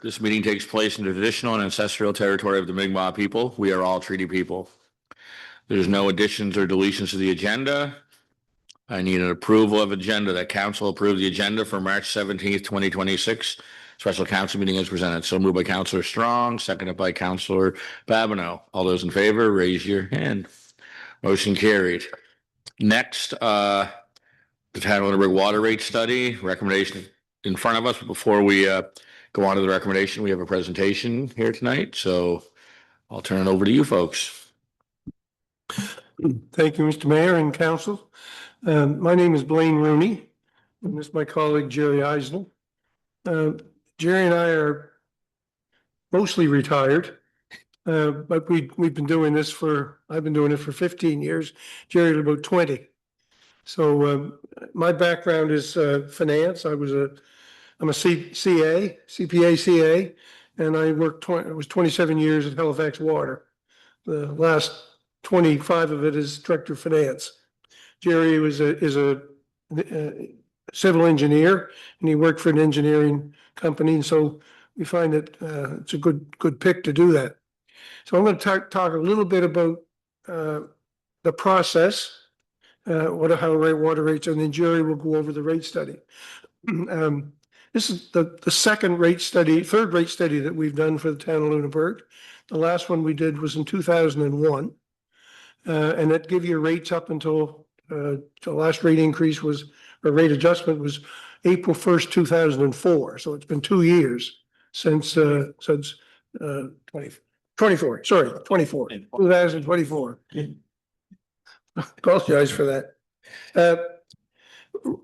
This meeting takes place in the traditional and ancestral territory of the Mi'kmaq people. We are all treaty people. There's no additions or deletions to the agenda. I need an approval of agenda, that council approve the agenda for March 17th, 2026. Special council meeting is presented. So moved by Councillor Strong, seconded by Councillor Babineau. All those in favor, raise your hand. Motion carried. Next, the Town of Lunenburg water rate study recommendation in front of us. But before we go on to the recommendation, we have a presentation here tonight. So I'll turn it over to you folks. Thank you, Mr. Mayor and Council. My name is Blaine Rooney, and this is my colleague Jerry Eisner. Jerry and I are mostly retired, but we've been doing this I've been doing it for 15 years. Jerry about 20. So my background is finance. I'm a CPA, CA, and I worked. It was 27 years at Halifax Water. The last 25 of it is director of finance. Jerry is a civil engineer, and he worked for an engineering company, and so we find that it's a good pick to do that. So I'm going to talk a little bit about the process, how water rates, and then Jerry will go over the rate study. This is the third rate study that we've done for the town of Lunenburg. The last one we did was in 2001, and that give you rates up until the last rate increase rate adjustment was April 1st, 2004. So it's been 2 years since 2024. Apologize for that.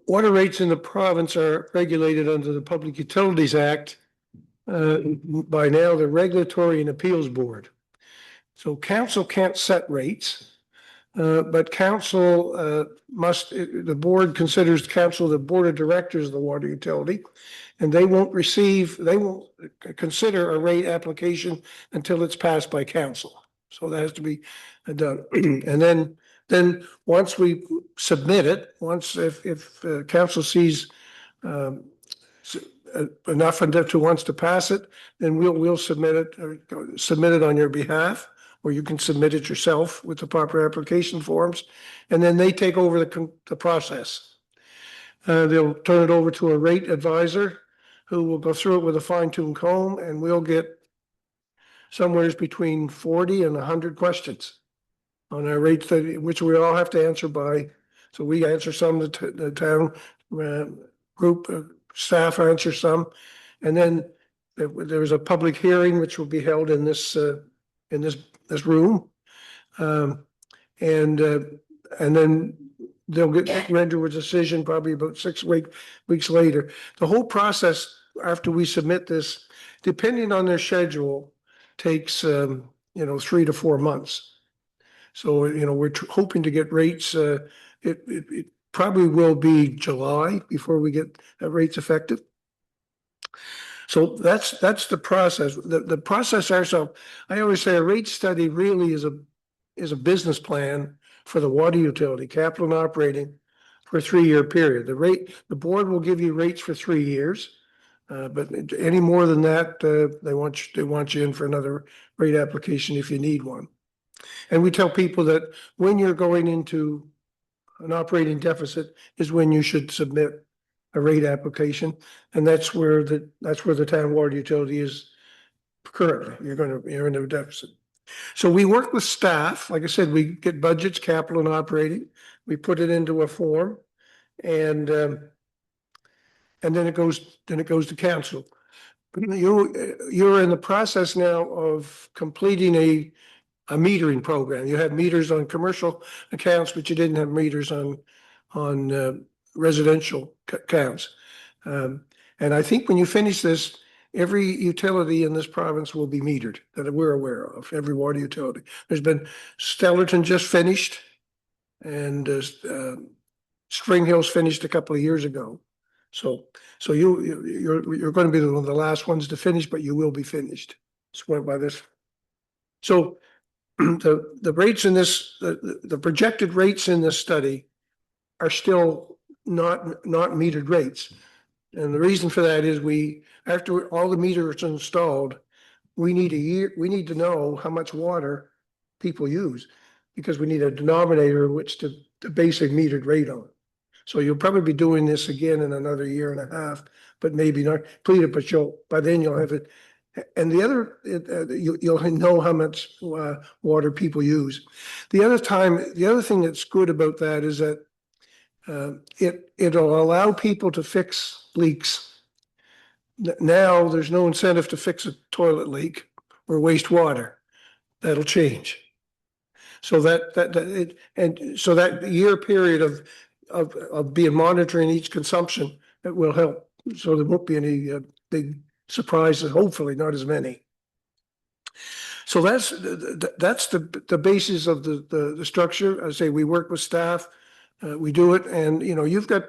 Water rates in the province are regulated under the Public Utilities Act, by now the Regulatory and Appeals Board. So council can't set rates, but council the board considers council the board of directors of the water utility, and they won't consider a rate application until it's passed by council. So that has to be done. And then once we submit it, if council sees enough to wants to pass it, then we'll submit it on your behalf, or you can submit it yourself with the proper application forms, and then they take over the process. They'll turn it over to a rate advisor who will go through it with a fine-tooth comb, and we'll get somewhere between 40 and 100 questions on our rate study, which we all have to answer by. So we answer some, the town group staff answer some, and then there's a public hearing which will be held in this room, and then they'll render a decision probably about 6 weeks later. The whole process after we submit this, depending on their schedule, takes 3 to 4 months. So we're hoping to get rates. It probably will be July before we get rates effective. So that's the process. The process ourselves. I always say a rate study really is a business plan for the water utility, capital and operating, for a 3-year period. The board will give you rates for 3 years, but any more than that, they want you in for another rate application if you need one. And we tell people that when you're going into an operating deficit is when you should submit a rate application, and that's where the town water utility is currently. You're in a deficit. So we work with staff. Like I said, we get budgets, capital and operating. We put it into a form, and then it goes to council. You're in the process now of completing a metering program. You have meters on commercial accounts, but you didn't have meters on residential accounts. And I think when you finish this, every utility in this province will be metered that we're aware of, every water utility. There's been Stellarton just finished, and Spring Hill's finished a couple of years ago. So you're going to be one of the last ones to finish, but you will be finished. Swear by this. So the rates in this, the projected rates in this study are still not metered rates. And the reason for that is after all the meters are installed, we need to know how much water people use, because we need a denominator in which to base a metered rate on. So you'll probably be doing this again in another year and a half, but maybe not completed, but by then you'll have it. And the other, you'll know how much water people use. The other thing that's good about that is that it'll allow people to fix leaks. Now, there's no incentive to fix a toilet leak or wastewater. That'll change. So that year period of being monitoring each consumption, it will help. So there won't be any big surprises, hopefully not as many. So that's the basis of the structure. I say we work with staff, we do it, and you've got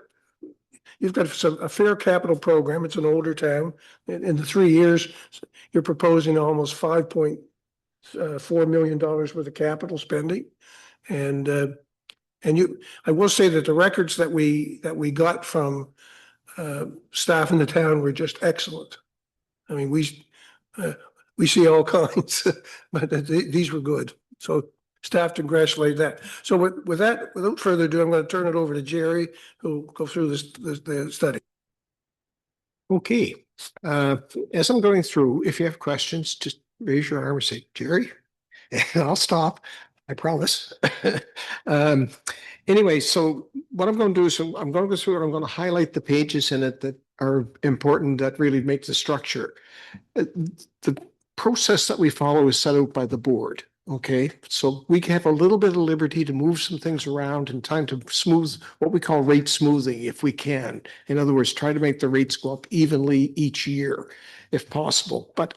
a fair capital program. It's an older town. In the 3 years, you're proposing almost $5.4 million worth of capital spending, and I will say that the records that we got from staff in the town were just excellent. I mean, we see all kinds, but these were good. So staff to congratulate that. So with that, without further ado, I'm going to turn it over to Jerry, who'll go through the study. Okay. As I'm going through, if you have questions, just raise your arm and say, Jerry, and I'll stop. I promise. Anyway, so what I'm going to do is I'm going to go through it. I'm going to highlight the pages in it that are important, that really make the structure. The process that we follow is set out by the board. Okay, so we have a little bit of liberty to move some things around and time to smooth what we call rate smoothing if we can. In other words, try to make the rates go up evenly each year if possible. But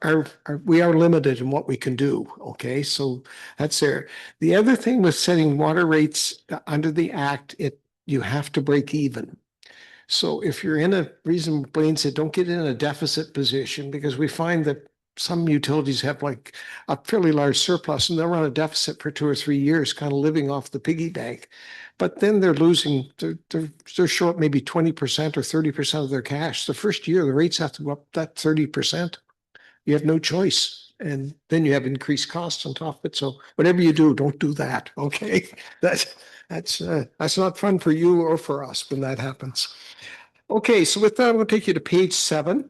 we are limited in what we can do. Okay, so that's there. The other thing with setting water rates under the Act, you have to break even. So if you're in a reason, Blaine said, don't get in a deficit position, because we find that some utilities have like a fairly large surplus and they'll run a deficit for 2 or 3 years, kind of living off the piggy bank. But then they're losing, they're short maybe 20% or 30% of their cash. The first year, the rates have to go up that 30%. You have no choice. And then you have increased costs on top of it. So whatever you do, don't do that. Okay. That's not fun for you or for us when that happens. Okay. So with that, I'm going to take you to page 7.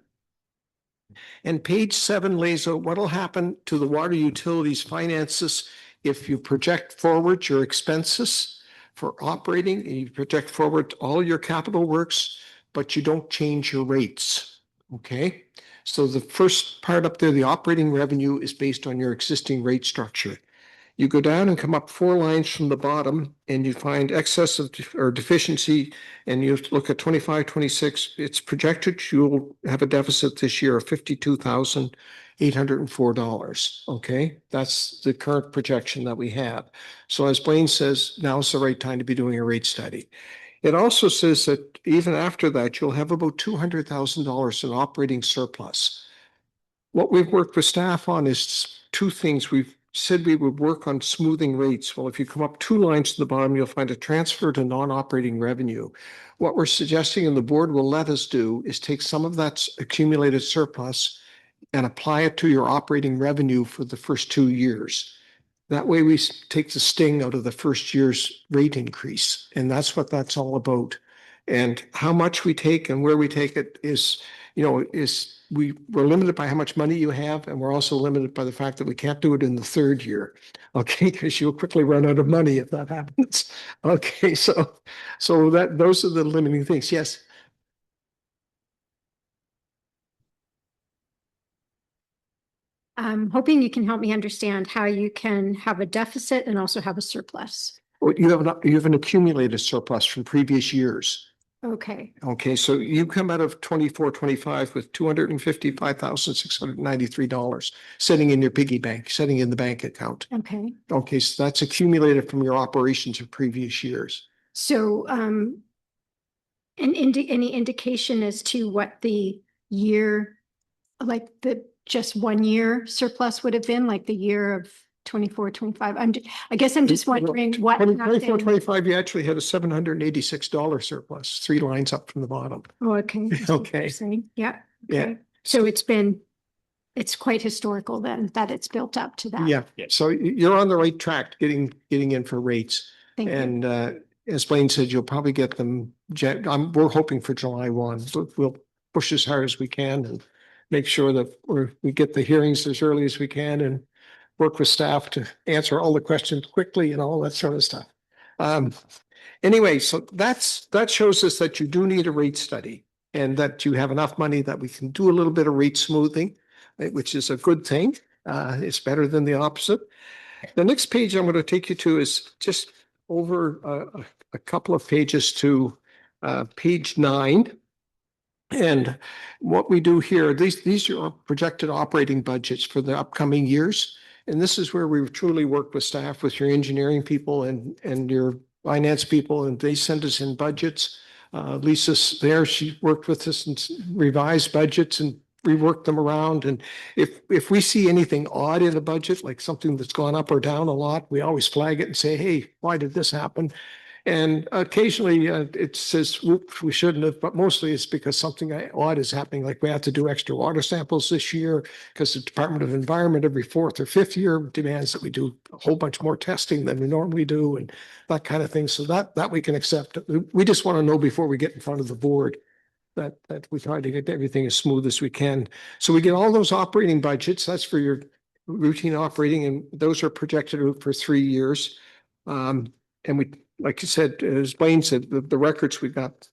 And page 7 lays out what will happen to the water utilities finances if you project forward your expenses for operating and you project forward all your capital works, but you don't change your rates. Okay. So the first part up there, the operating revenue, is based on your existing rate structure. You go down and come up 4 lines from the bottom and you find excess of or deficiency, and you look at 25, 26. It's projected you'll have a deficit this year of $52,804. Okay, that's the current projection that we have. So as Blaine says, now's the right time to be doing a rate study. It also says that even after that, you'll have about $200,000 in operating surplus. What we've worked with staff on is 2 things. We've said we would work on smoothing rates. Well, if you come up 2 lines to the bottom, you'll find a transfer to non-operating revenue. What we're suggesting and the board will let us do is take some of that accumulated surplus and apply it to your operating revenue for the first 2 years. That way we take the sting out of the first year's rate increase. And that's what that's all about. And how much we take and where we take it is, we're limited by how much money you have, and we're also limited by the fact that we can't do it in the 3rd year, okay? Because you'll quickly run out of money if that happens. Okay, so those are the limiting things. Yes. I'm hoping you can help me understand how you can have a deficit and also have a surplus. Well, you have an accumulated surplus from previous years. Okay. Okay, so you come out of 24, 25 with $255,693 sitting in your piggy bank, sitting in the bank account. Okay. Okay, so that's accumulated from your operations of previous years. So, any indication as to what the year, like the just 1 year surplus would have been, like the year of 24, 25. I guess I'm just wondering what 24, happened. 25, you actually had a $786 surplus, 3 lines up from the bottom. Oh, okay. I see what Okay. you're saying. Yeah. Yeah. Okay. So it's quite historical then that it's built up to that. Yeah, so you're on the right track getting in for rates. Thank you. And as Blaine said, you'll probably get them, we're hoping for July 1. We'll push as hard as we can and make sure that we get the hearings as early as we can and work with staff to answer all the questions quickly and all that sort of stuff. Anyway, so that shows us that you do need a rate study and that you have enough money that we can do a little bit of rate smoothing, which is a good thing. It's better than the opposite. The next page I'm going to take you to is just over a couple of pages to page 9. And what we do here, these are projected operating budgets for the upcoming years. And this is where we truly work with staff, with your engineering people and your finance people, and they send us in budgets. Lisa's there, she worked with us and revised budgets and reworked them around. And if we see anything odd in the budget, like something that's gone up or down a lot, we always flag it and say, hey, why did this happen? And occasionally it says, whoops, we shouldn't have, but mostly it's because something odd is happening. Like we have to do extra water samples this year because the Department of Environment every 4th or 5th year demands that we do a whole bunch more testing than we normally do and that kind of thing. So that we can accept. We just want to know before we get in front of the board that we try to get everything as smooth as we can. So we get all those operating budgets. That's for your routine operating, and those are projected for 3 years. And we, like you said, as Blaine said, the records we got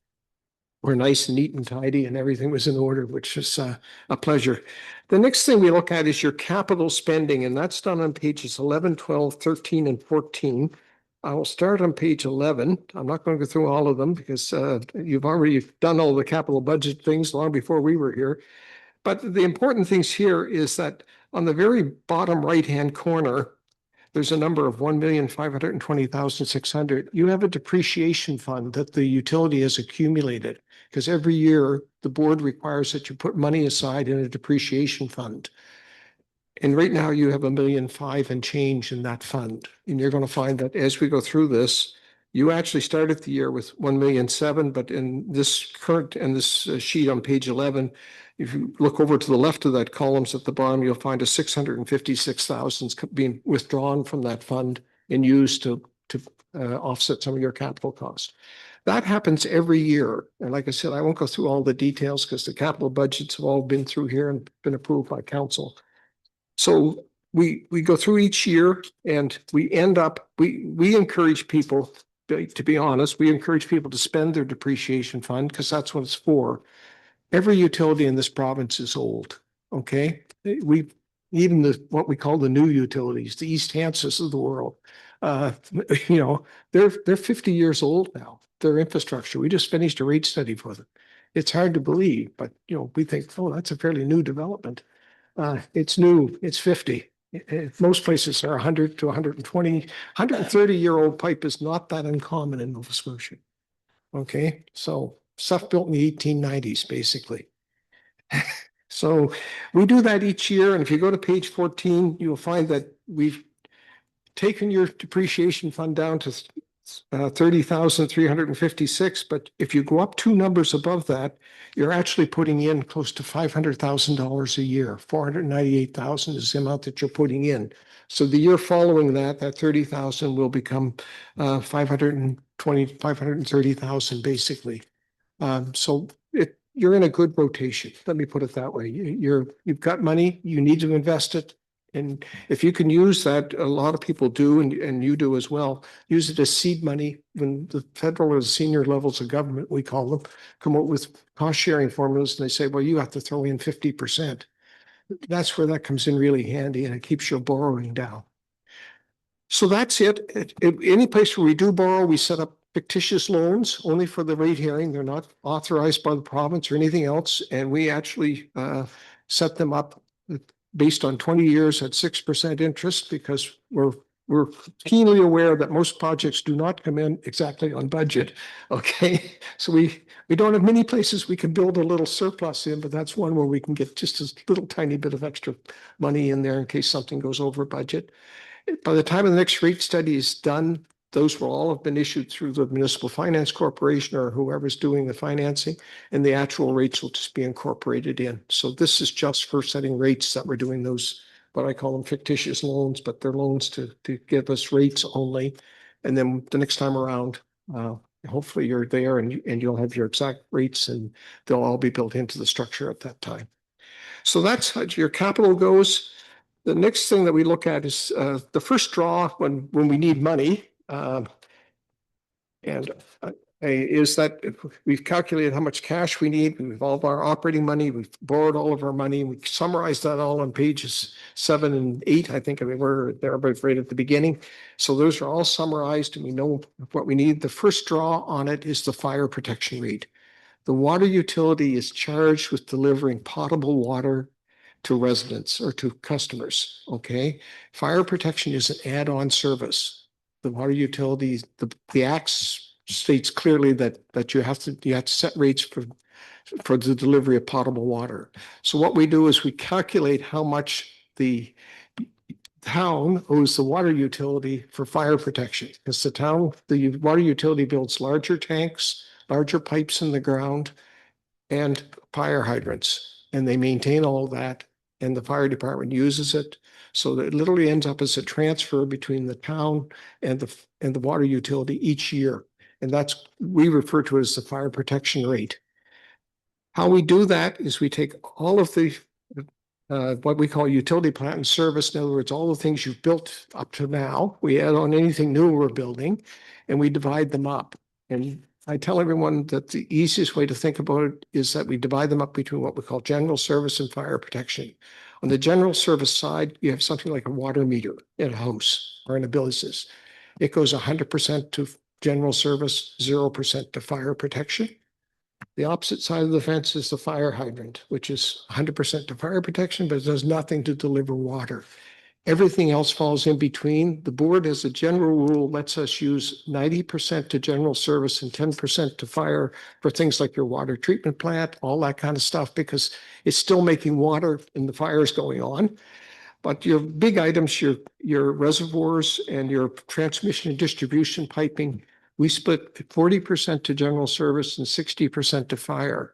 were nice and neat and tidy and everything was in order, which is a pleasure. The next thing we look at is your capital spending, and that's done on pages 11, 12, 13, and 14. I will start on page 11. I'm not going to go through all of them because you've already done all the capital budget things long before we were here. But the important things here is that on the very bottom right-hand corner, there's a number of 1,520,600. You have a depreciation fund that the utility has accumulated because every year the board requires that you put money aside in a depreciation fund. And right now you have $1.5 million and change in that fund. And you're going to find that as we go through this, you actually started the year with $1.7 million, but in this sheet on page 11, if you look over to the left of that columns at the bottom, you'll find a $656,000 being withdrawn from that fund and used to offset some of your capital costs. That happens every year. And like I said, I won't go through all the details because the capital budgets have all been through here and been approved by council. So we go through each year and we end up, we encourage people, to be honest, we encourage people to spend their depreciation fund because that's what it's for. Every utility in this province is old, okay? Even what we call the new utilities, the East Hanses of the world, they're 50 years old now, their infrastructure. We just finished a rate study for them. It's hard to believe, but we think, oh, that's a fairly new development. It's new, it's 50. Most places are 100 to 120, 130-year-old pipe is not that uncommon in Nova Scotia. Okay, so stuff built in the 1890s, basically. So we do that each year. And if you go to page 14, you'll find that we've taken your depreciation fund down to 30,356. But if you go up 2 numbers above that, you're actually putting in close to $500,000 a year. 498,000 is the amount that you're putting in. So the year following that 30,000 will become 530,000 basically. So you're in a good rotation. Let me put it that way. You've got money, you need to invest it. And if you can use that, a lot of people do, and you do as well, use it as seed money when the federal or the senior levels of government, we call them, come up with cost sharing formulas and they say, well, you have to throw in 50%. That's where that comes in really handy and it keeps your borrowing down. So that's it. Any place where we do borrow, we set up fictitious loans only for the rate hearing. They're not authorized by the province or anything else. And we actually set them up based on 20 years at 6% interest because we're keenly aware that most projects do not come in exactly on budget. Okay, so we don't have many places we can build a little surplus in, but that's one where we can get just a little tiny bit of extra money in there in case something goes over budget. By the time the next rate study is done, those will all have been issued through the Municipal Finance Corporation or whoever's doing the financing, and the actual rates will just be incorporated in. So this is just for setting rates that we're doing those, what I call them fictitious loans, but they're loans to give us rates only. And then the next time around, hopefully you're there and you'll have your exact rates and they'll all be built into the structure at that time. So that's how your capital goes. The next thing that we look at is the first draw when we need money. Is that we've calculated how much cash we need. We've all of our operating money. We've borrowed all of our money. We summarized that all on pages 7 and 8. I think we're there about right at the beginning. So those are all summarized and we know what we need. The first draw on it is the fire protection rate. The water utility is charged with delivering potable water to residents or to customers. Okay. Fire protection is an add-on service. The water utility, the Act states clearly that you have to set rates for the delivery of potable water. So what we do is we calculate how much the town owes the water utility for fire protection. Because the water utility builds larger tanks, larger pipes in the ground, and fire hydrants, and they maintain all that, and the fire department uses it. So that it literally ends up as a transfer between the town and the water utility each year. And we refer to it as the fire protection rate. How we do that is we take all of the what we call utility plant and service. In other words, all the things you've built up to now, we add on anything new we're building, and we divide them up. And I tell everyone that the easiest way to think about it is that we divide them up between what we call general service and fire protection. On the general service side, you have something like a water meter in a house or in a business. It goes 100% to general service, 0% to fire protection. The opposite side of the fence is the fire hydrant, which is 100% to fire protection, but it does nothing to deliver water. Everything else falls in between. The board, as a general rule, lets us use 90% to general service and 10% to fire for things like your water treatment plant, all that kind of stuff, because it's still making water and the fire is going on. But your big items, your reservoirs and your transmission and distribution piping, we split 40% to general service and 60% to fire.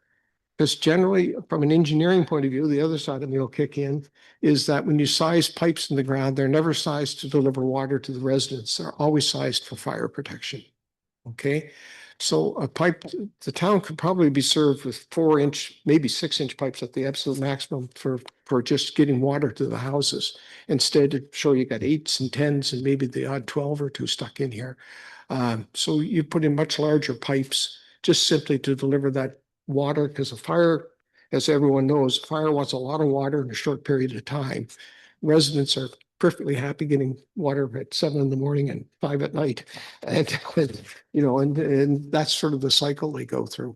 Because generally, from an engineering point of view, the other side of me will kick in, is that when you size pipes in the ground, they're never sized to deliver water to the residents. They're always sized for fire protection. Okay. So a pipe, the town could probably be served with 4-inch, maybe 6-inch pipes at the absolute maximum for just getting water to the houses. Instead, sure, you got 8s and 10s and maybe the odd 12 or 2 stuck in here. So you put in much larger pipes just simply to deliver that water, because a fire, as everyone knows, fire wants a lot of water in a short period of time. Residents are perfectly happy getting water at 7 in the morning and 5 at night. And that's sort of the cycle they go through.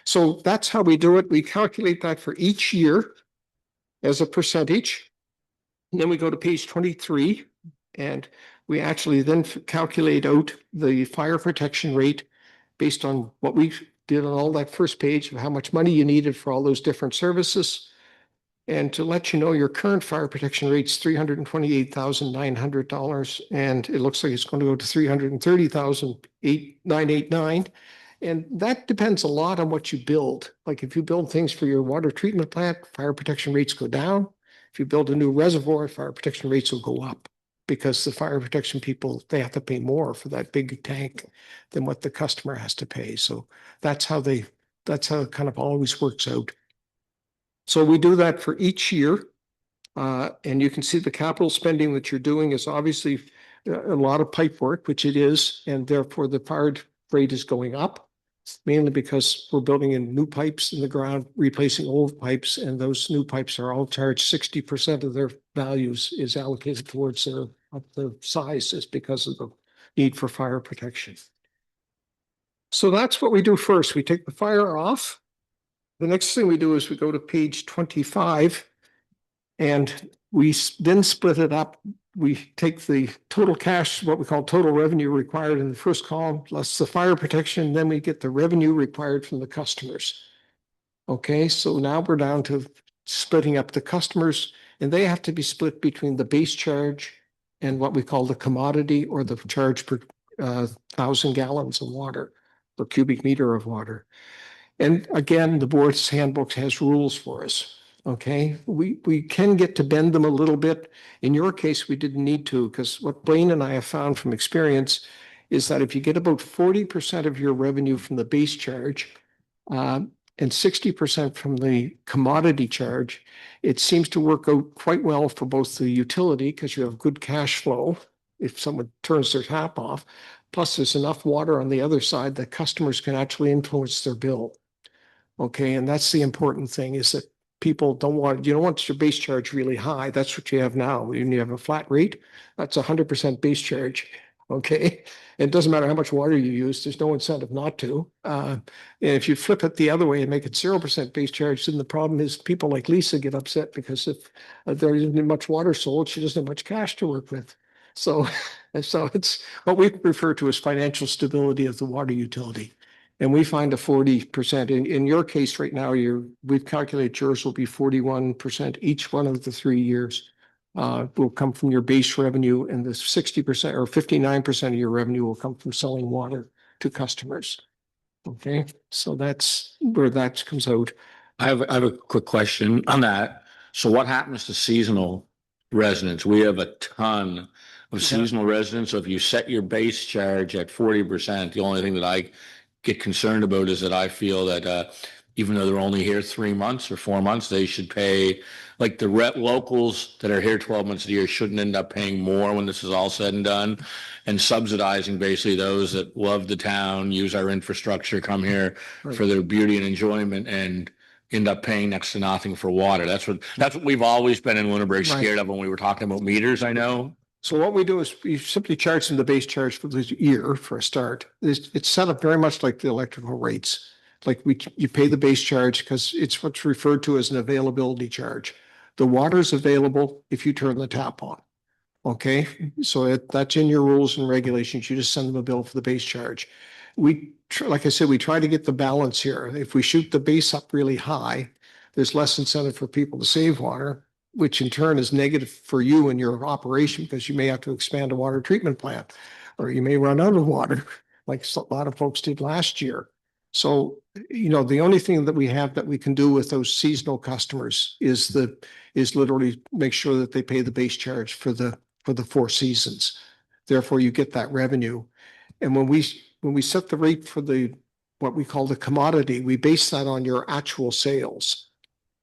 So that's how we do it. We calculate that for each year as a percentage. And then we go to page 23 and we actually then calculate out the fire protection rate based on what we did on all that first page of how much money you needed for all those different services. And to let you know, your current fire protection rate is $328,900, and it looks like it's going to go to $330,989. And that depends a lot on what you build. Like if you build things for your water treatment plant, fire protection rates go down. If you build a new reservoir, fire protection rates will go up, because the fire protection people, they have to pay more for that big tank than what the customer has to pay. So that's how it kind of always works out. So we do that for each year. And you can see the capital spending that you're doing is obviously a lot of pipe work, which it is, and therefore the fire rate is going up, mainly because we're building in new pipes in the ground, replacing old pipes, and those new pipes are all charged 60% of their values is allocated towards the size, is because of the need for fire protection. So that's what we do first. We take the fire off. The next thing we do is we go to page 25 and we then split it up. We take the total cash, what we call total revenue required in the first column, plus the fire protection. Then we get the revenue required from the customers. Okay, so now we're down to splitting up the customers, and they have to be split between the base charge and what we call the commodity or the charge per 1,000 gallons of water, per cubic meter of water. And again, the board's handbook has rules for us. Okay, we can get to bend them a little bit. In your case, we didn't need to, because what Blaine and I have found from experience is that if you get about 40% of your revenue from the base charge, and 60% from the commodity charge, it seems to work out quite well for both the utility, because you have good cash flow if someone turns their tap off. Plus, there's enough water on the other side that customers can actually influence their bill. Okay, and that's the important thing, is that people you don't want your base charge really high. That's what you have now. When you have a flat rate, that's 100% base charge. Okay, it doesn't matter how much water you use. There's no incentive not to. And if you flip it the other way and make it 0% base charge, then the problem is people like Lisa get upset, because if there isn't much water sold, she doesn't have much cash to work with. So it's what we refer to as financial stability of the water utility. And we find a 40%. In your case right now, we've calculated yours will be 41% each one of the 3 years. Will come from your base revenue, and the 60% or 59% of your revenue will come from selling water to customers. Okay, so that's where that comes out. I have a quick question on that. So what happens to seasonal residents? We have a ton of seasonal residents. So if you set your base charge at 40%, the only thing that I get concerned about is that I feel that even though they're only here 3 months or 4 months, they should pay, like the locals that are here 12 months a year shouldn't end up paying more when this is all said and done, and subsidizing basically those that love the town, use our infrastructure, come here for their beauty and enjoyment, and end up paying next to nothing for water. That's what we've always been in Lunenburg scared of when we were talking about meters, I know. So what we do is we simply charge them the base charge for the year for a start. It's set up very much like the electrical rates. Like you pay the base charge because it's what's referred to as an availability charge. The water is available if you turn the tap on. Okay, so that's in your rules and regulations. You just send them a bill for the base charge. Like I said, we try to get the balance here. If we shoot the base up really high, there's less incentive for people to save water, which in turn is negative for you and your operation, because you may have to expand a water treatment plant, or you may run out of water, like a lot of folks did last year. So, the only thing that we have that we can do with those seasonal customers is literally make sure that they pay the base charge for the 4 seasons. Therefore, you get that revenue. And when we set the rate for what we call the commodity, we base that on your actual sales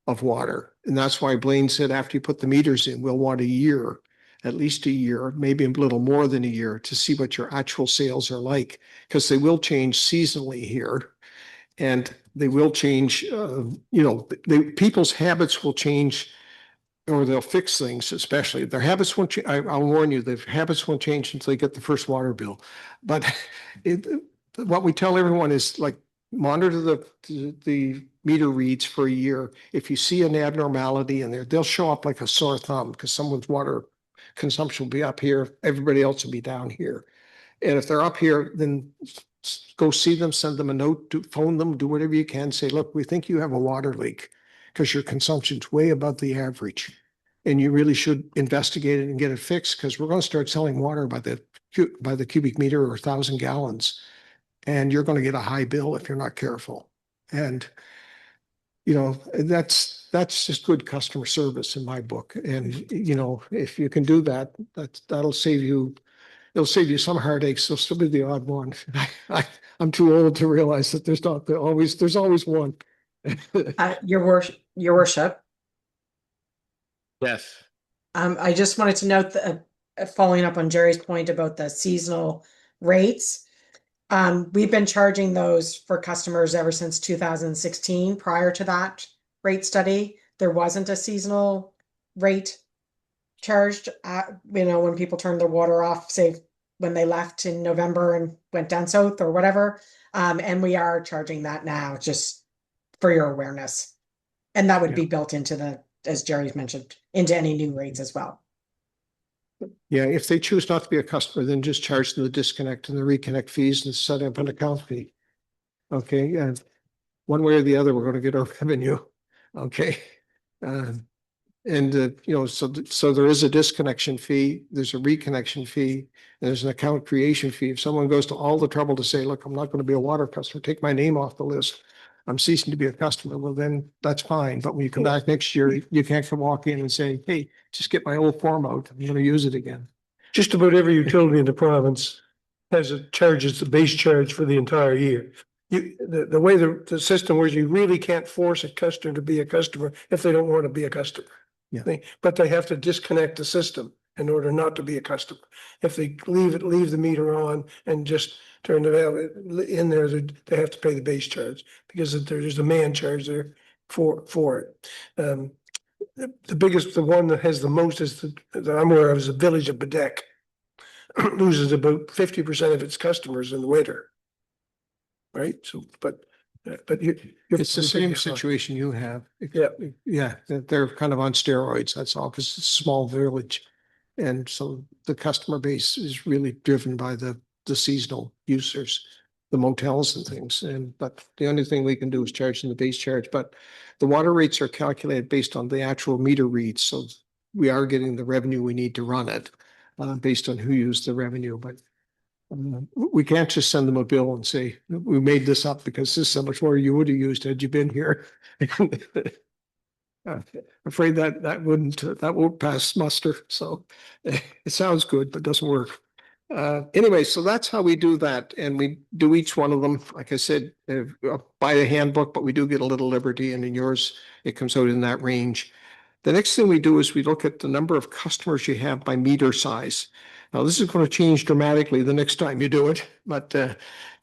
of water. And that's why Blaine said, after you put the meters in, we'll want a year, at least a year, maybe a little more than a year, to see what your actual sales are like, because they will change seasonally here. And they will change, people's habits will change, or they'll fix things, especially. Their habits won't change. I'll warn you, their habits won't change until they get the first water bill. But what we tell everyone is, like, monitor the meter reads for a year. If you see an abnormality in there, they'll show up like a sore thumb, because someone's water consumption will be up here, everybody else will be down here. And if they're up here, then go see them, send them a note, phone them, do whatever you can. Say, look, we think you have a water leak because your consumption's way above the average. And you really should investigate it and get it fixed, because we're going to start selling water by the cubic meter or 1,000 gallons. And you're going to get a high bill if you're not careful. And, that's just good customer service in my book. And, if you can do that, that'll save you. It'll save you some heartaches. There'll still be the odd one. I'm too old to realize that there's always one. Your worship. Yes. I just wanted to note that, following up on Jerry's point about the seasonal rates, we've been charging those for customers ever since 2016. Prior to that rate study, there wasn't a seasonal rate charged, when people turned their water off, say when they left in November and went down south or whatever. And we are charging that now, just for your awareness. And that would be built into as Jerry's mentioned, into any new rates as well. Yeah, if they choose not to be a customer, then just charge them the disconnect and the reconnect fees and set up an account fee. Okay, and one way or the other, we're going to get our revenue. Okay. And, so there is a disconnection fee, there's a reconnection fee, and there's an account creation fee. If someone goes to all the trouble to say, look, I'm not going to be a water customer, take my name off the list. I'm ceasing to be a customer. Well, then that's fine. But when you come back next year, you can't come walk in and say, hey, just get my old form out. I'm going to use it again. Just about every utility in the province has a charges, the base charge for the entire year. The way the system works, you really can't force a customer to be a customer if they don't want to be a customer. Yeah. But they have to disconnect the system in order not to be a customer. If they leave the meter on and just turn it out in there, they have to pay the base charge because there's a man charge there for it. The biggest, the one that has the most that I'm aware of is the village of Bedeck. Loses about 50% of its customers in the winter. Right? So, but It's the same situation you have. Yeah. Yeah, they're kind of on steroids, that's all, because it's a small village. And so the customer base is really driven by the seasonal users, the motels and things. But the only thing we can do is charge them the base charge. But the water rates are calculated based on the actual meter reads. So we are getting the revenue we need to run it based on who used the revenue. But we can't just send them a bill and say, we made this up because this is how much more you would have used had you been here. Afraid that won't pass muster. So it sounds good, but doesn't work. Anyway, so that's how we do that. And we do each one of them, like I said, by the handbook, but we do get a little liberty, and in yours, it comes out in that range. The next thing we do is we look at the number of customers you have by meter size. Now, this is going to change dramatically the next time you do it, but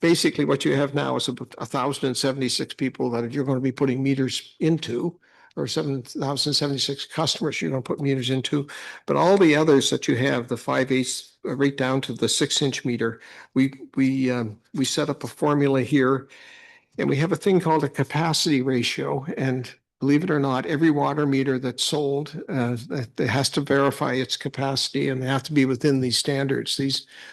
basically what you have now is about 1,076 people that you're going to be putting meters into, or 7,076 customers you're going to put meters into. But all the others that you have, the 5/8 right down to the 6-inch meter, we set up a formula here, and we have a thing called a capacity ratio. And believe it or not, every water meter that's sold, it has to verify its capacity, and they have to be within these standards.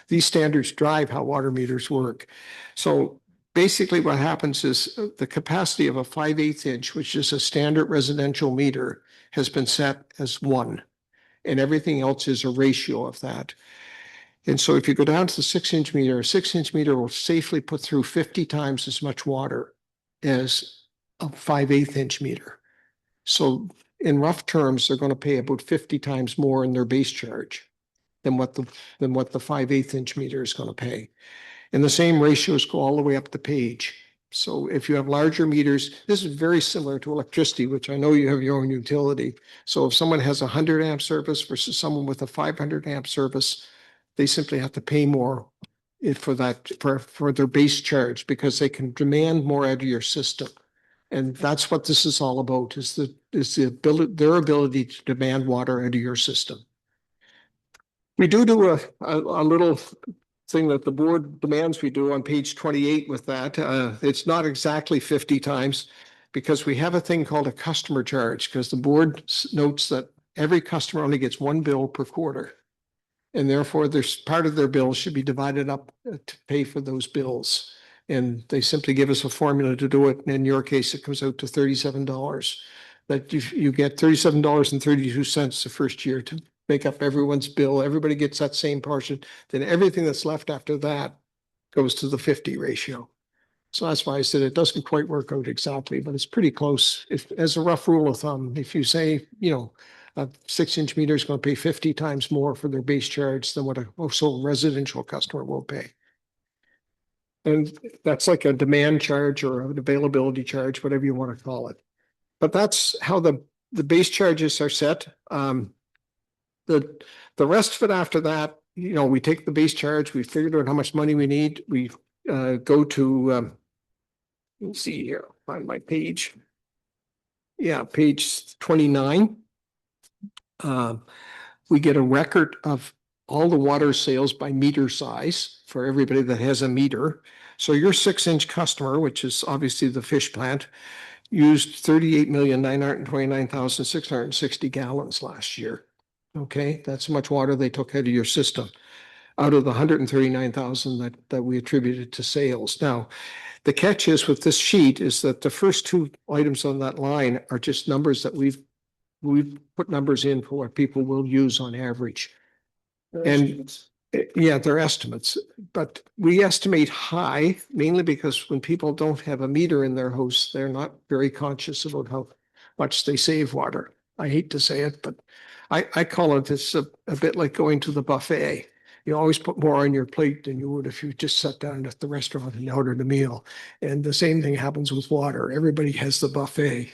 These standards drive how water meters work. So basically what happens is the capacity of a 5/8 inch, which is a standard residential meter, has been set as 1, and everything else is a ratio of that. And so if you go down to the 6-inch meter, a 6-inch meter will safely put through 50 times as much water as a 5/8 inch meter. So in rough terms, they're going to pay about 50 times more in their base charge than what the 5/8 inch meter is going to pay. And the same ratios go all the way up the page. So if you have larger meters, this is very similar to electricity, which I know you have your own utility. So if someone has a 100 amp service versus someone with a 500 amp service, they simply have to pay more for their base charge because they can demand more out of your system. And that's what this is all about, is their ability to demand water out of your system. We do a little thing that the board demands we do on page 28 with that. It's not exactly 50 times because we have a thing called a customer charge, because the board notes that every customer only gets 1 bill per quarter. And therefore, there's part of their bill should be divided up to pay for those bills. And they simply give us a formula to do it. And in your case, it comes out to $37. That you get $37.32 the first year to make up everyone's bill. Everybody gets that same portion. Then everything that's left after that goes to the 50 ratio. So that's why I said it doesn't quite work out exactly, but it's pretty close. As a rough rule of thumb, if you say, a 6-inch meter is going to pay 50 times more for their base charge than what a residential customer will pay. And that's like a demand charge or an availability charge, whatever you want to call it. But that's how the base charges are set. The rest of it after that, we take the base charge, we figured out how much money we need. We go to, let's see here, find my page. Yeah, page 29. We get a record of all the water sales by meter size for everybody that has a meter. So your 6-inch customer, which is obviously the fish plant, used 38,929,660 gallons last year. Okay, that's how much water they took out of your system, out of the 139,000 that we attributed to sales. Now, the catch is with this sheet is that the first 2 items on that line are just numbers that we've we put numbers in for what people will use on average. And yeah, they're estimates, but we estimate high mainly because when people don't have a meter in their house, they're not very conscious about how much they save water. I hate to say it, but I call it this a bit like going to the buffet. You always put more on your plate than you would if you just sat down at the restaurant and ordered a meal. And the same thing happens with water. Everybody has the buffet.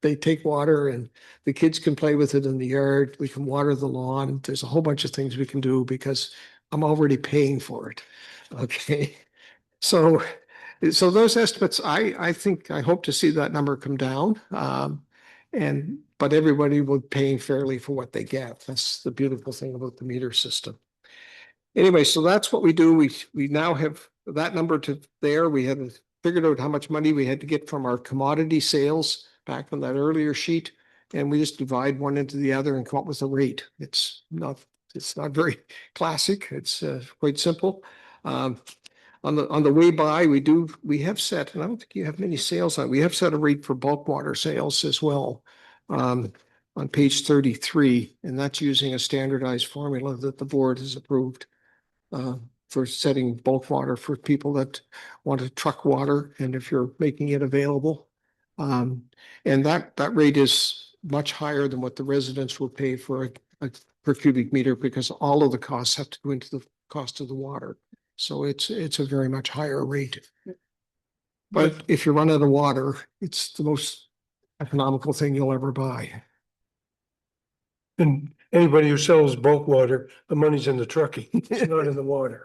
They take water and the kids can play with it in the yard. We can water the lawn. There's a whole bunch of things we can do because I'm already paying for it. Okay. So those estimates, I think, I hope to see that number come down. But everybody will be paying fairly for what they get. That's the beautiful thing about the meter system. Anyway, so that's what we do. We now have that number to there. We had figured out how much money we had to get from our commodity sales back on that earlier sheet. And we just divide one into the other and come up with a rate. It's not very classic. It's quite simple. On the way by, we have set, and I don't think you have many sales on, we have set a rate for bulk water sales as well. On page 33, and that's using a standardized formula that the board has approved for setting bulk water for people that want to truck water and if you're making it available. And that rate is much higher than what the residents will pay for a per cubic meter because all of the costs have to go into the cost of the water. So it's a very much higher rate. But if you run out of water, it's the most economical thing you'll ever buy. And anybody who sells bulk water, the money's in the trucking, it's not in the water.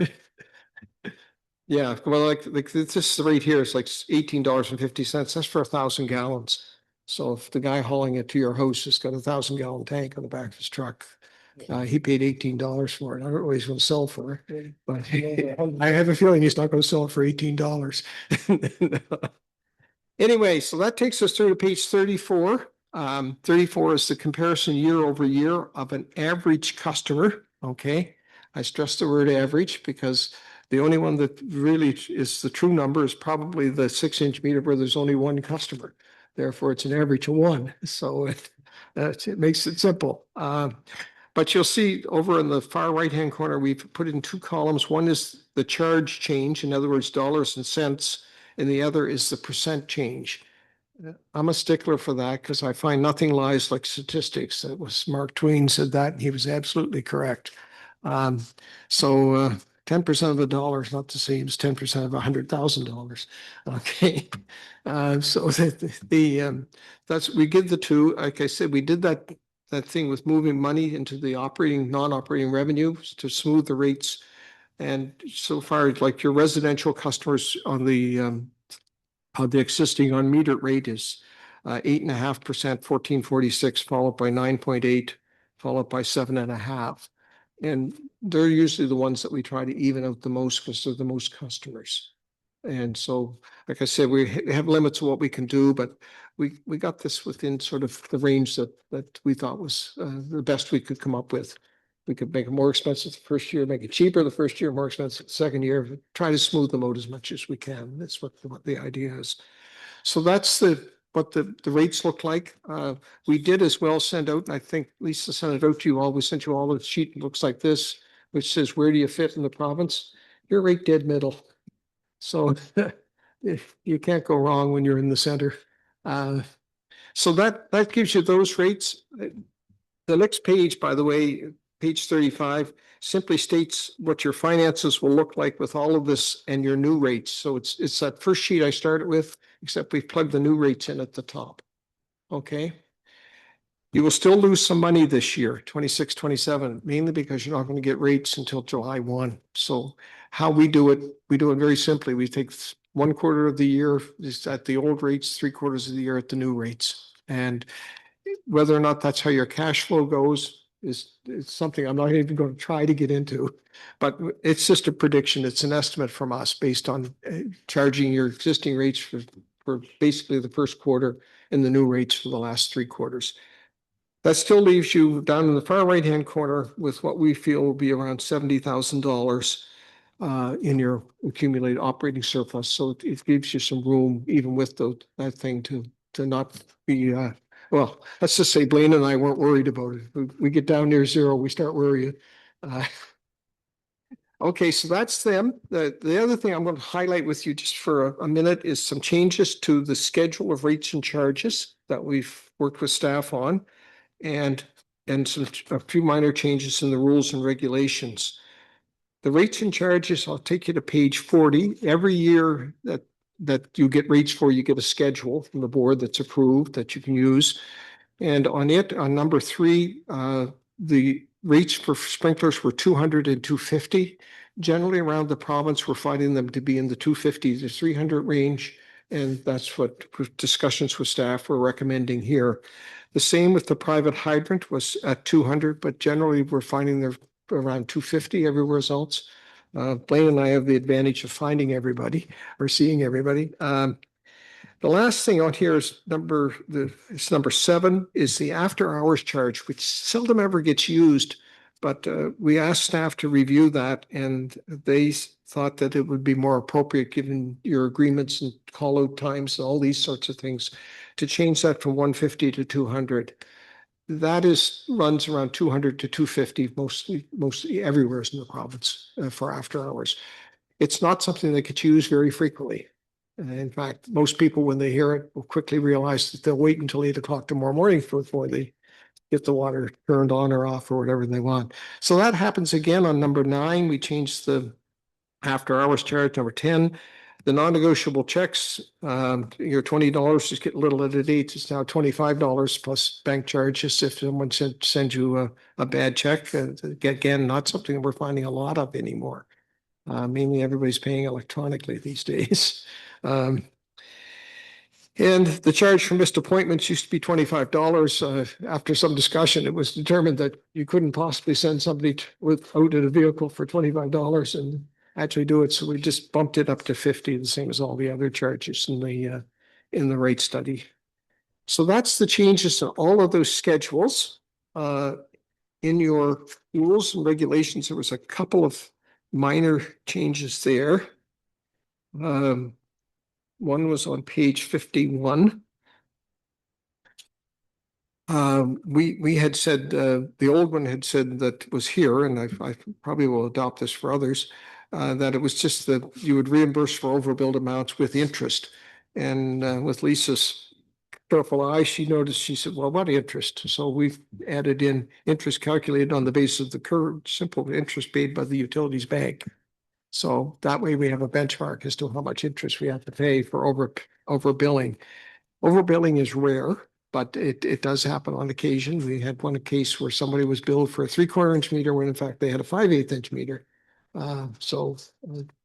Yeah, well, like this rate here is like $18.50. That's for 1,000 gallons. So if the guy hauling it to your house has got a 1,000-gallon tank on the back of his truck, he paid $18 for it. I don't know what he's going to sell for it, but I have a feeling he's not going to sell it for $18. Anyway, so that takes us through to page 34. 34 is the comparison year over year of an average customer. Okay. I stress the word average because the only one that really is the true number is probably the 6-inch meter where there's only one customer. Therefore, it's an average of one. So it makes it simple. But you'll see over in the far right-hand corner, we've put in two columns. One is the charge change, in other words, dollars and cents, and the other is the percent change. I'm a stickler for that because I find nothing lies like statistics. That was Mark Twain said that, and he was absolutely correct. 10% of a dollar is not the same as 10% of $100,000. Okay, that's we give the two. Like I said, we did that thing with moving money into the operating, non-operating revenue to smooth the rates. And so far, like your residential customers on the existing unmetered rate is 8.5%, 1446, followed by 9.8, followed by 7.5. And they're usually the ones that we try to even out the most because they're the most customers. And so, like I said, we have limits of what we can do, but we got this within sort of the range that we thought was the best we could come up with. We could make it more expensive the first year, make it cheaper the first year, more expensive the second year, try to smooth them out as much as we can. That's what the idea is. So that's what the rates look like. We did as well send out, and I think Lisa sent it out to you all. We sent you all a sheet that looks like this, which says, where do you fit in the province? You're right dead middle. So you can't go wrong when you're in the center. So that gives you those rates. The next page, by the way, page 35, simply states what your finances will look like with all of this and your new rates. So it's that first sheet I started with, except we've plugged the new rates in at the top. Okay. You will still lose some money this year, 26, 27, mainly because you're not going to get rates until July 1. So how we do it very simply. We take 1/4 of the year is at the old rates, 3/4 of the year at the new rates. And whether or not that's how your cash flow goes is something I'm not even going to try to get into, but it's just a prediction. It's an estimate from us based on charging your existing rates for basically the first quarter and the new rates for the last 3 quarters. That still leaves you down in the far right-hand corner with what we feel will be around $70,000 in your accumulated operating surplus. So it gives you some room, even with that thing, to not be well, let's just say Blaine and I weren't worried about it. We get down near zero, we start worrying. Uh, Okay, so that's them. The other thing I'm going to highlight with you just for a minute is some changes to the schedule of rates and charges that we've worked with staff on, and a few minor changes in the rules and regulations. The rates and charges, I'll take you to page 40. Every year that you get rates for, you get a schedule from the board that's approved that you can use. And on number 3, the rates for sprinklers were 200 and 250. Generally around the province, we're finding them to be in the 250 to 300 range. And that's what discussions with staff were recommending here. The same with the private hydrant was at 200, but generally we're finding they're around 250 everywhere else. Blaine and I have the advantage of finding everybody or seeing everybody. The last thing on here is number 7 is the after hours charge, which seldom ever gets used. But we asked staff to review that, and they thought that it would be more appropriate, given your agreements and call out times and all these sorts of things, to change that from 150 to 200. That runs around 200 to 250 mostly everywhere in the province for after hours. It's not something that gets used very frequently. In fact, most people, when they hear it, will quickly realize that they'll wait until 8 o'clock tomorrow morning before they get the water turned on or off or whatever they want. So that happens again on number 9. We changed the after hours charge. Number 10, the non-negotiable checks, your $20 just get little at a date. It's now $25 plus bank charges if someone sends you a bad check. Again, not something that we're finding a lot of anymore. Mainly everybody's paying electronically these days. And the charge for missed appointments used to be $25. After some discussion, it was determined that you couldn't possibly send somebody out in a vehicle for $25 and actually do it. So we just bumped it up to 50, the same as all the other charges in the rate study. So that's the changes to all of those schedules. In your rules and regulations, there was a couple of minor changes there. One was on page 51. We had said, the old one had said that was here, and I probably will adopt this for others, that it was just that you would reimburse for overbilled amounts with interest. And with Lisa's careful eye, she noticed, she said, well, what interest? So we've added in interest calculated on the basis of the current simple interest paid by the utilities bank. So that way we have a benchmark as to how much interest we have to pay for overbilling. Overbilling is rare, but it does happen on occasion. We had one case where somebody was billed for a 3/4 inch meter when in fact they had a 5/8 inch meter. So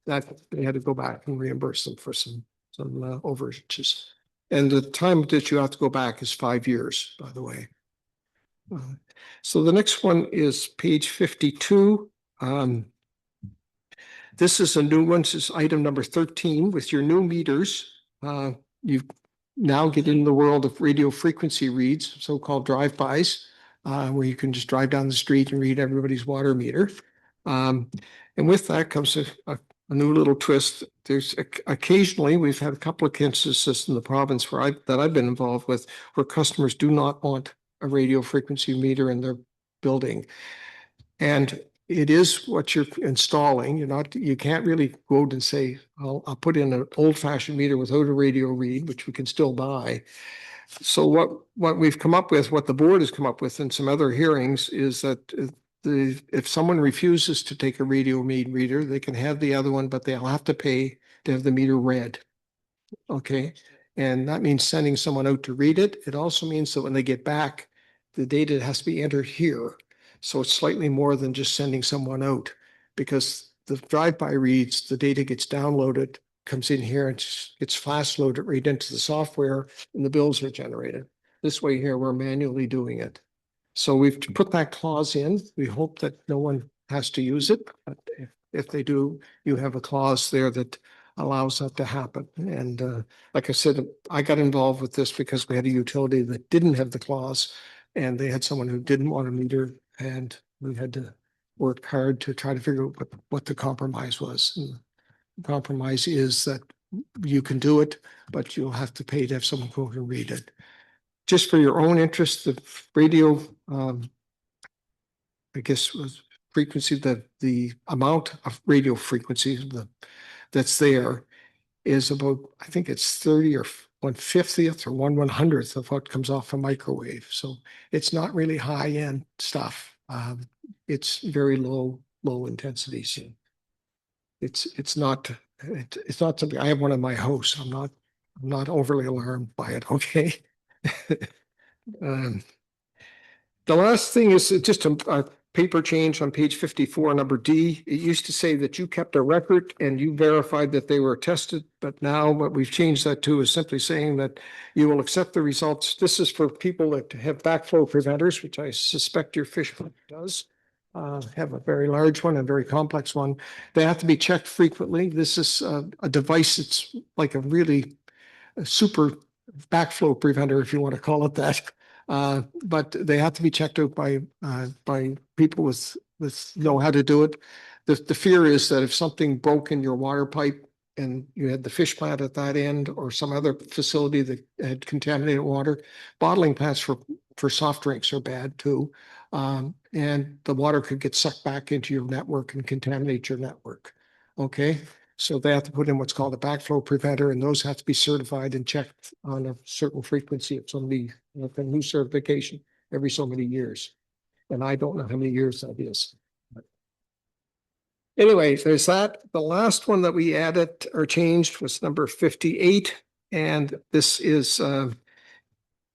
that they had to go back and reimburse them for some overages. And the time that you have to go back is 5 years, by the way. So the next one is page 52. This is a new one. This is item number 13. With your new meters, you now get in the world of radio frequency reads, so-called drive-bys, where you can just drive down the street and read everybody's water meter. And with that comes a new little twist. There's occasionally, we've had a couple of instances in the province that I've been involved with, where customers do not want a radio frequency meter in their building. And it is what you're installing. You can't really go out and say, I'll put in an old-fashioned meter without a radio read, which we can still buy. So what we've come up with, what the board has come up with in some other hearings, is that if someone refuses to take a radio read reader, they can have the other one, but they'll have to pay to have the meter read. Okay. And that means sending someone out to read it. It also means that when they get back, the data has to be entered here. So it's slightly more than just sending someone out, because the drive-by reads, the data gets downloaded, comes in here, and it's flash loaded right into the software, and the bills are generated. This way here, we're manually doing it. So we've put that clause in. We hope that no one has to use it, but if they do, you have a clause there that allows that to happen. And like I said, I got involved with this because we had a utility that didn't have the clause, and they had someone who didn't want a meter, and we had to work hard to try to figure out what the compromise was. And the compromise is that you can do it, but you'll have to pay to have someone go and read it. just for your own interest, the radio, I guess was frequency, the amount of radio frequency that's there is about, I think it's 30 or 1/50th or 1/100th of what comes off a microwave. So it's not really high end stuff. It's very low intensity. So it's not something. I have one in my house. I'm not overly alarmed by it. Okay. The last thing is just a paper change on page 54, number D. It used to say that you kept a record and you verified that they were tested, but now what we've changed that to is simply saying that you will accept the results. This is for people that have backflow preventers, which I suspect your fish pump does. Have a very large one, a very complex one. They have to be checked frequently. This is a device that's like a really super backflow preventer, if you want to call it that. But they have to be checked out by people with know how to do it. The fear is that if something broke in your water pipe and you had the fish plant at that end or some other facility that had contaminated water, bottling plants for soft drinks are bad too. And the water could get sucked back into your network and contaminate your network. Okay. So they have to put in what's called a backflow preventer, and those have to be certified and checked on a certain frequency. It's only a new certification every so many years. And I don't know how many years that is. But anyway, there's that. The last one that we added or changed was number 58. And this is, it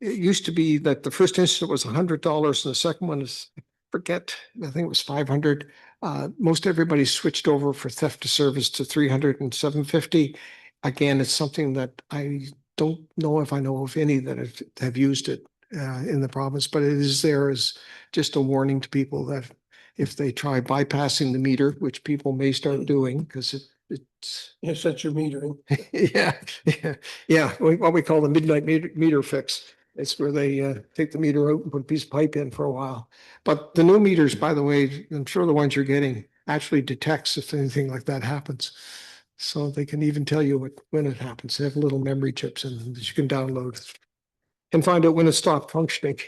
used to be that the first incident was $100 and the second one is, I think it was 500. Most everybody switched over for theft to service to 300 and 750. Again, it's something that I don't know if I know of any that have used it in the province, but it is there as just a warning to people that if they try bypassing the meter, which people may start doing because it's Yes, that's your metering. yeah, what we call the midnight meter fix. It's where they take the meter out and put a piece of pipe in for a while. But the new meters, by the way, I'm sure the ones you're getting actually detects if anything like that happens. So they can even tell you when it happens. They have little memory chips in them that you can download and find out when it stopped functioning.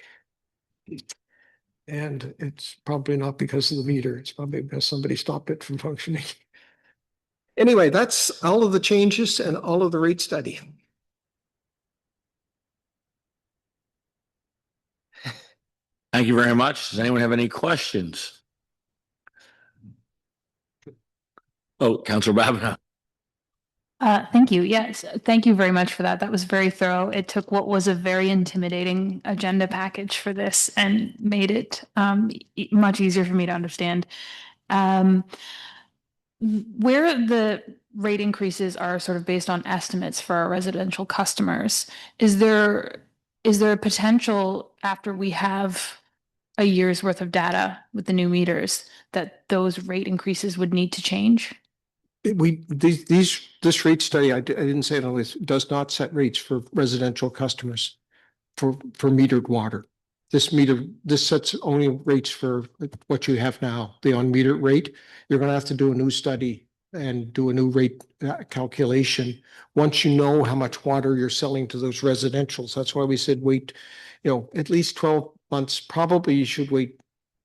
And it's probably not because of the meter. It's probably because somebody stopped it from functioning. Anyway, that's all of the changes and all of the rate study. Thank you very much. Does anyone have any questions? Oh, Councilor Babineau. Thank you. Yes, thank you very much for that. That was very thorough. It took what was a very intimidating agenda package for this and made it much easier for me to understand. Where the rate increases are sort of based on estimates for our residential customers, is there a potential after we have a year's worth of data with the new meters that those rate increases would need to change? This rate study, I didn't say it always, does not set rates for residential customers for metered water. This sets only rates for what you have now, the unmetered rate. You're going to have to do a new study and do a new rate calculation once you know how much water you're selling to those residentials. That's why we said wait, at least 12 months. Probably you should wait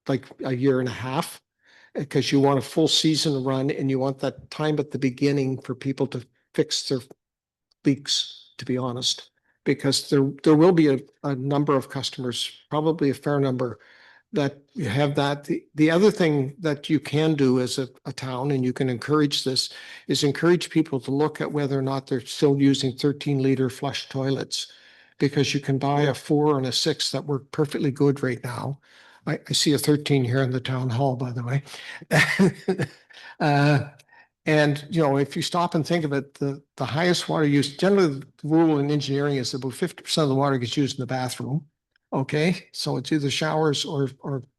like a year and a half because you want a full season run and you want that time at the beginning for people to fix their leaks, to be honest, because there will be a number of customers, probably a fair number, that you have that. The other thing that you can do as a town, and you can encourage this, is encourage people to look at whether or not they're still using 13-liter flush toilets, because you can buy a 4 and a 6 that work perfectly good right now. I see a 13 here in the town hall, by the way. And, if you stop and think of it, the highest water use, generally the rule in engineering is about 50% of the water gets used in the bathroom. Okay, so it's either showers or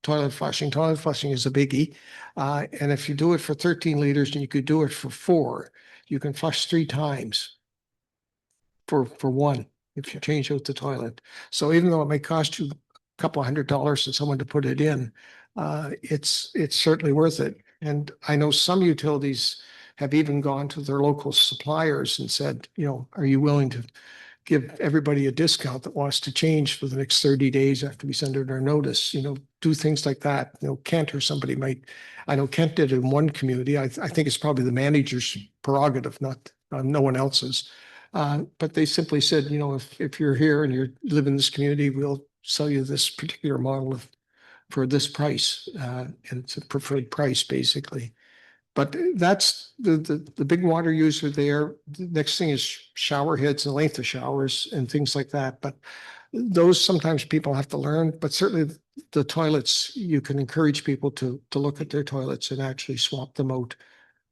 toilet flushing. Toilet flushing is a biggie. And if you do it for 13 liters and you could do it for 4, you can flush 3 times for 1 if you change out the toilet. So even though it may cost you a couple $100 to someone to put it in, it's certainly worth it. And I know some utilities have even gone to their local suppliers and said, are you willing give everybody a discount that wants to change for the next 30 days after we send out our notice, do things like that. Kent or somebody might, I know Kent did it in one community. I think it's probably the manager's prerogative, not no one else's. But they simply said, if you're here and you live in this community, we'll sell you this particular model for this price. And it's a preferred price, basically. But that's the big water user there. The next thing is shower heads and length of showers and things like that. But those sometimes people have to learn, but certainly the toilets, you can encourage people to look at their toilets and actually swap them out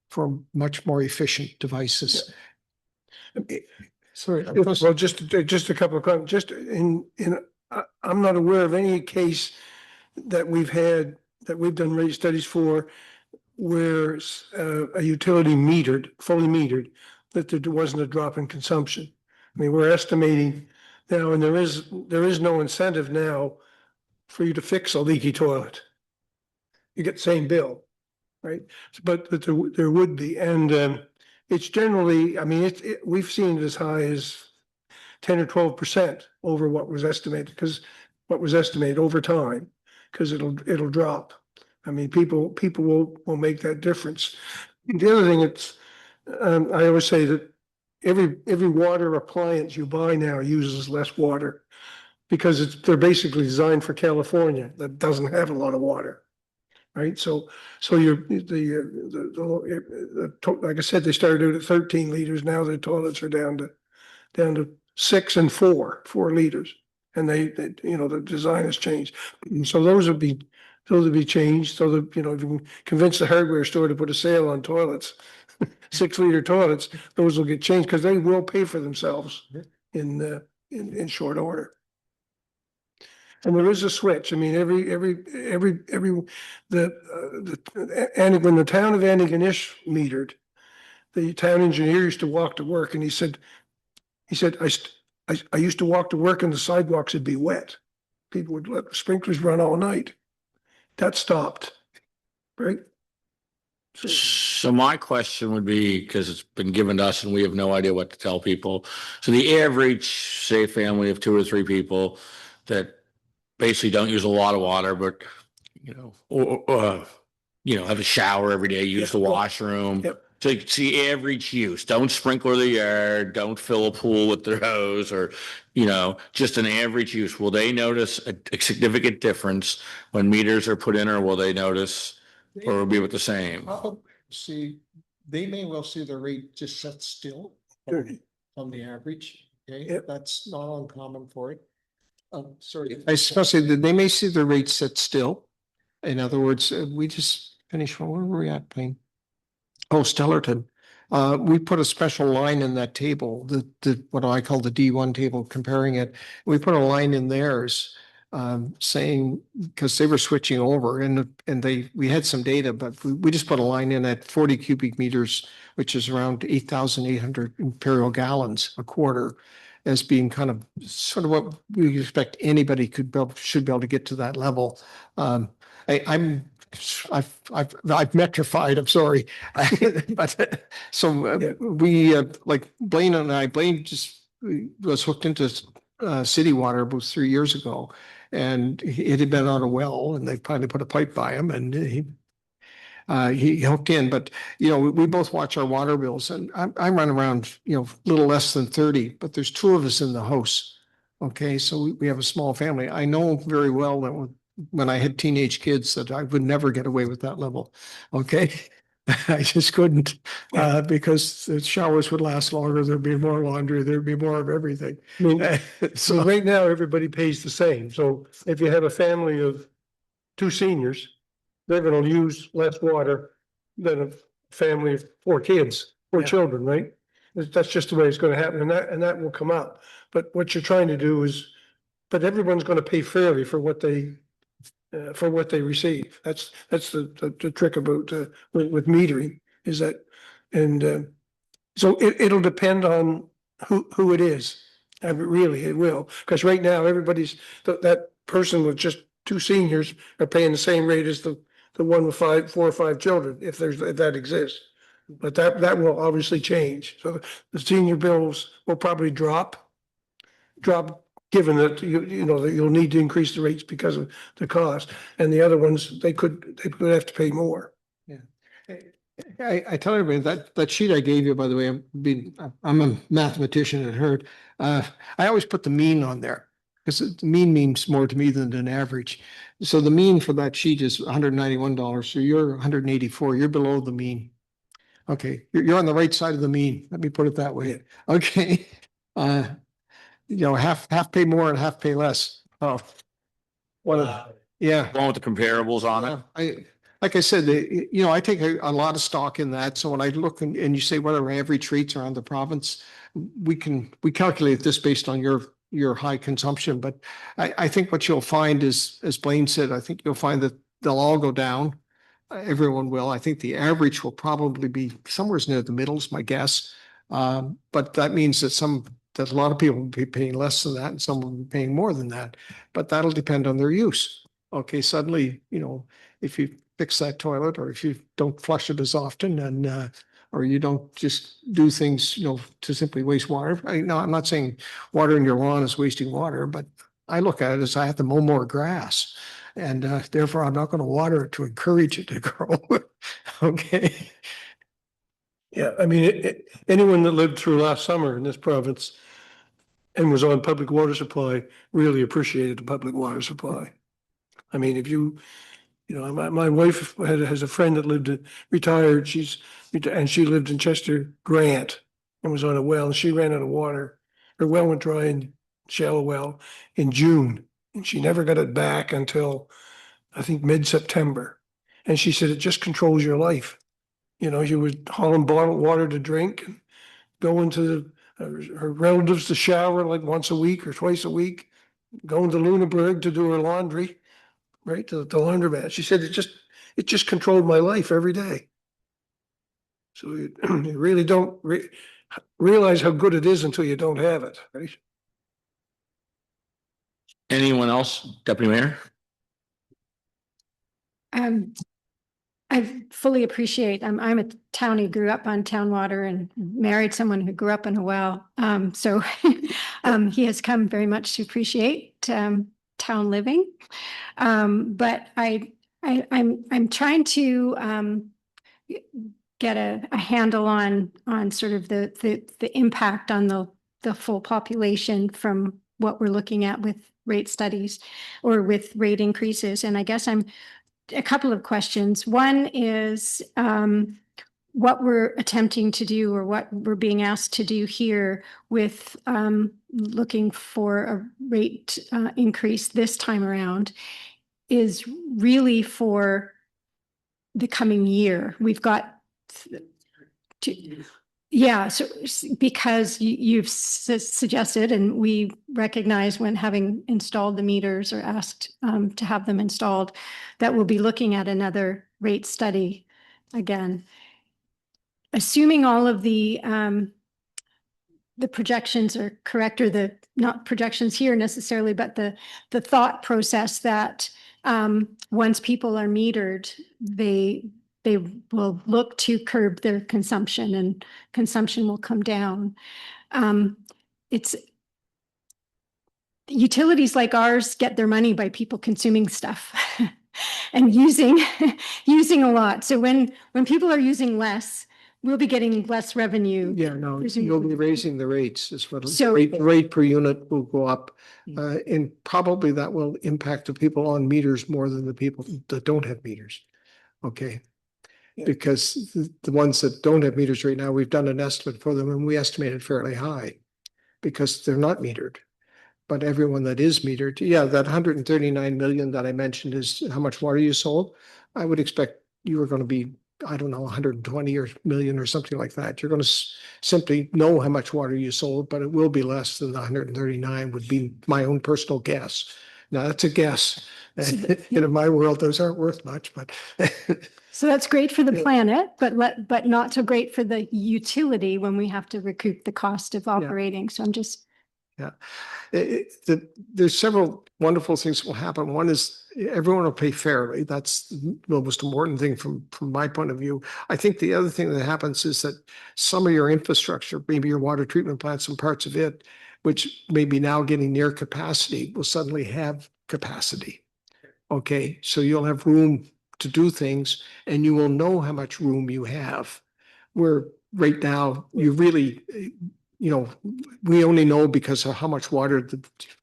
for much more efficient devices. Sorry, well, just a couple of comments, I'm not aware of any case that we've done rate studies for where a utility fully metered, that there wasn't a drop in consumption. I mean, we're estimating now, and there is no incentive now for you to fix a leaky toilet. You get the same bill, right? But there would be, and it's generally, I mean, we've seen it as high as 10 or 12% over what was estimated, over time, because it'll drop. I mean, people will make that difference. The other thing, I always say that every water appliance you buy now uses less water because they're basically designed for California that doesn't have a lot of water, right? So like I said, they started out at 13 liters. Now the toilets are down to 6 and 4 liters, and they the design has changed. And so those would be changed so that, if you can convince the hardware store to put a sale on toilets, 6-liter toilets, those will get changed because they will pay for themselves in short order. And there is a switch. I mean, when the town of Antigonish metered, the town engineer used to walk to work, and he said, I used to walk to work and the sidewalks would be wet. People would let the sprinklers run all night. That stopped, right? So my question would be, because it's been given to us and we have no idea what to tell people. So the average, say, family of 2 or 3 people that basically don't use a lot of water, but, have a shower every day, use the washroom. Yep. So it's the average use. Don't sprinkle the yard, don't fill a pool with their hose, or, just an average use. Will they notice a significant difference when meters are put in, or will they notice, or will it be with the same? They may well see the rate just set still on the average. Okay, Yep. That's not uncommon for it. Sorry, I especially they may see the rate set still. In other words, we just finished. Where were we at, Payne? Oh, Stellarton. We put a special line in that table, the what I call the D1 table, comparing it. We put a line in theirs saying, because they were switching over and we had some data, but we just put a line in at 40 cubic meters, which is around 8,800 imperial gallons a quarter, as being kind of sort of what we expect anybody should be able to get to that level. I've metrified, I'm sorry. But so we, like Blaine just was hooked into city water about 3 years ago, and it had been on a well, and they finally put a pipe by him, and he hooked in. But we both watch our water bills, and I run around a little less than 30, but there's 2 of us in the house. Okay, so we have a small family. I know very well that when I had teenage kids that I would never get away with that level. Okay. I just couldn't, because the showers would last longer. There'd be more laundry. There'd be more of everything. I mean, so right now, everybody pays the same. So if you have a family of 2 seniors, they're going to use less water than a family of 4 kids, 4 children, right? That's just the way it's going to happen. And that will come up. But what you're trying to do but everyone's going to pay fairly for what they receive. That's the trick about with metering, is that, and so it'll depend on who it is. Really, it will, because right now that person with just 2 seniors are paying the same rate as the one with 4 or 5 children, if that exists. But that will obviously change. So the senior bills will probably drop drop, given that you know, that you'll need to increase the rates because of the cost. And the other ones, they could have to pay more. I tell everybody that sheet I gave you, by the way, I'm a mathematician at heart. I always put the mean on there because the mean means more to me than an average. So the mean for that sheet is $191. So you're 184. You're below the mean. Okay, you're on the right side of the mean. Let me put it that way. Okay. You know, half pay more and half pay less. Oh. Yeah. Going with the comparables on it. Like I said, you know, I take a lot of stock in that. So when I look and you say what our average rates around the province, we calculate this based on your high consumption. But I think what you'll find is, as Blaine said, I think you'll find that they'll all go down. Everyone will. I think the average will probably be somewhere near the middle is my guess. But that means that a lot of people will be paying less than that and some will be paying more than that. But that'll depend on their use. Okay, suddenly, you know, if you fix that toilet or if you don't flush it as often and or you don't just do things, you know, to simply waste water. No, I'm not saying watering your lawn is wasting water, but I look at it as I have to mow more grass. And therefore, I'm not going to water it to encourage it to grow. Okay. Yeah, I mean, anyone that lived through last summer in this province and was on public water supply really appreciated the public water supply. I mean, if you know, my wife has a friend that retired. And she lived in Chester Grant and was on a well, and she ran out of water. Her well went dry in shallow well in June, and she never got it back until I think mid-September. And she said it just controls your life. You know, she was hauling bottled water to drink and going to her relatives to shower like once a week or twice a week, going to Lunenburg to do her laundry. Right, to the laundromat. She said it just controlled my life every day. So you really don't realize how good it is until you don't have it, right? Anyone else, Deputy Mayor? I fully appreciate, I'm a townie, grew up on town water and married someone who grew up in a well. So he has come very much to appreciate town living. But I'm trying to get a handle on sort of the impact on the full population from what we're looking at with rate studies or with rate increases. And I guess a couple of questions. One is what we're attempting to do or what we're being asked to do here with looking for a rate increase this time around is really for the coming year. We've got yeah, so because you've suggested and we recognize when having installed the meters or asked to have them installed, that we'll be looking at another rate study again. Assuming all of the projections are correct, or the not projections here necessarily, but the thought process that once people are metered, they will look to curb their consumption and consumption will come down. It's utilities like ours get their money by people consuming stuff and using a lot. So when people are using less, we'll be getting less revenue. Yeah, no, you'll be raising the rates is what So- rate per unit will go up. And probably that will impact the people on meters more than the people that don't have meters. Okay. Yeah. Because the ones that don't have meters right now, we've done an estimate for them and we estimate it fairly high because they're not metered. But everyone that is metered, yeah, that 139 million that I mentioned is how much water you sold. I would expect you were going to be, I don't know, 120 million or something like that. You're going to simply know how much water you sold, but it will be less than the 139 would be my own personal guess. Now that's a guess. In my world, those aren't worth much, but So that's great for the planet, but not so great for the utility when we have to recoup the cost of operating. So I'm just. Yeah, there's several wonderful things that will happen. One is everyone will pay fairly. That's the most important thing from my point of view. I think the other thing that happens is that some of your infrastructure, maybe your water treatment plants and parts of it, which may be now getting near capacity, will suddenly have capacity. Okay, so you'll have room to do things and you will know how much room you have. Where right now, you really, we only know because of how much water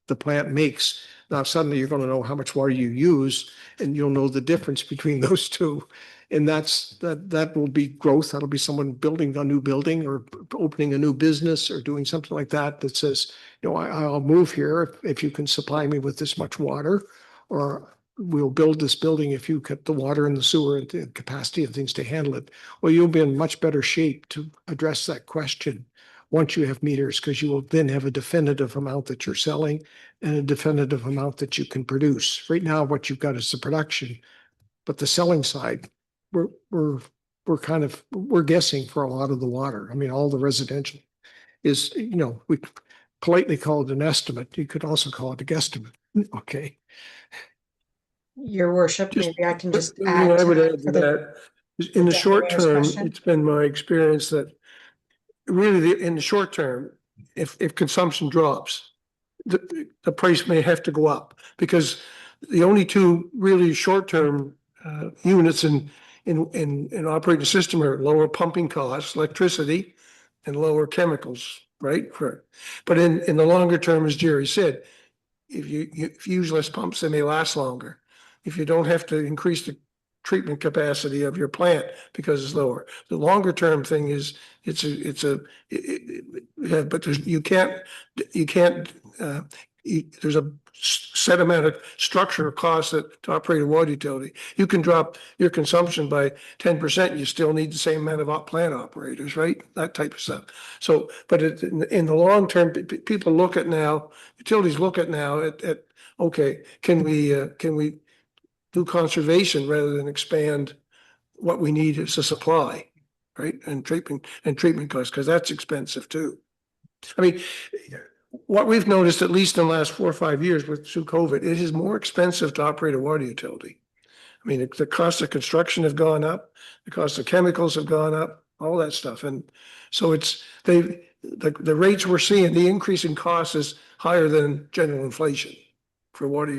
the plant makes. Now suddenly you're going to know how much water you use and you'll know the difference between those two. And that will be growth. That'll be someone building a new building or opening a new business or doing something like that that says, I'll move here if you can supply me with this much water, or we'll build this building if you get the water and the sewer and the capacity of things to handle it. Well, you'll be in much better shape to address that question once you have meters, because you will then have a definitive amount that you're selling and a definitive amount that you can produce. Right now, what you've got is the production, but the selling side, we're guessing for a lot of the water. I mean, all the residential is, we politely call it an estimate. You could also call it a guesstimate. Okay. Your worship, Just- maybe I can just I add would to add that to for the, that. In the the short mayor's term, question. it's been my experience that really in the short term, if consumption drops, the price may have to go up because the only two really short-term units in operating the system are lower pumping costs, electricity, and lower chemicals, right? But in the longer term, as Jerry said, if you use less pumps, they may last longer. If you don't have to increase the treatment capacity of your plant because it's lower. The longer term thing is but there's a set amount of structural costs that to operate a water utility. You can drop your consumption by 10%, you still need the same amount of plant operators, right? That type of stuff. So, but in the long term, people look at now, utilities look at now at okay, can we do conservation rather than expand what we need as a supply, right? And treatment costs, because that's expensive too. I mean, what we've noticed, at least in the last 4 or 5 years through COVID, it is more expensive to operate a water utility. I mean, the cost of construction have gone up, the cost of chemicals have gone up, all that stuff. And so the rates we're seeing, the increase in cost is higher than general inflation for water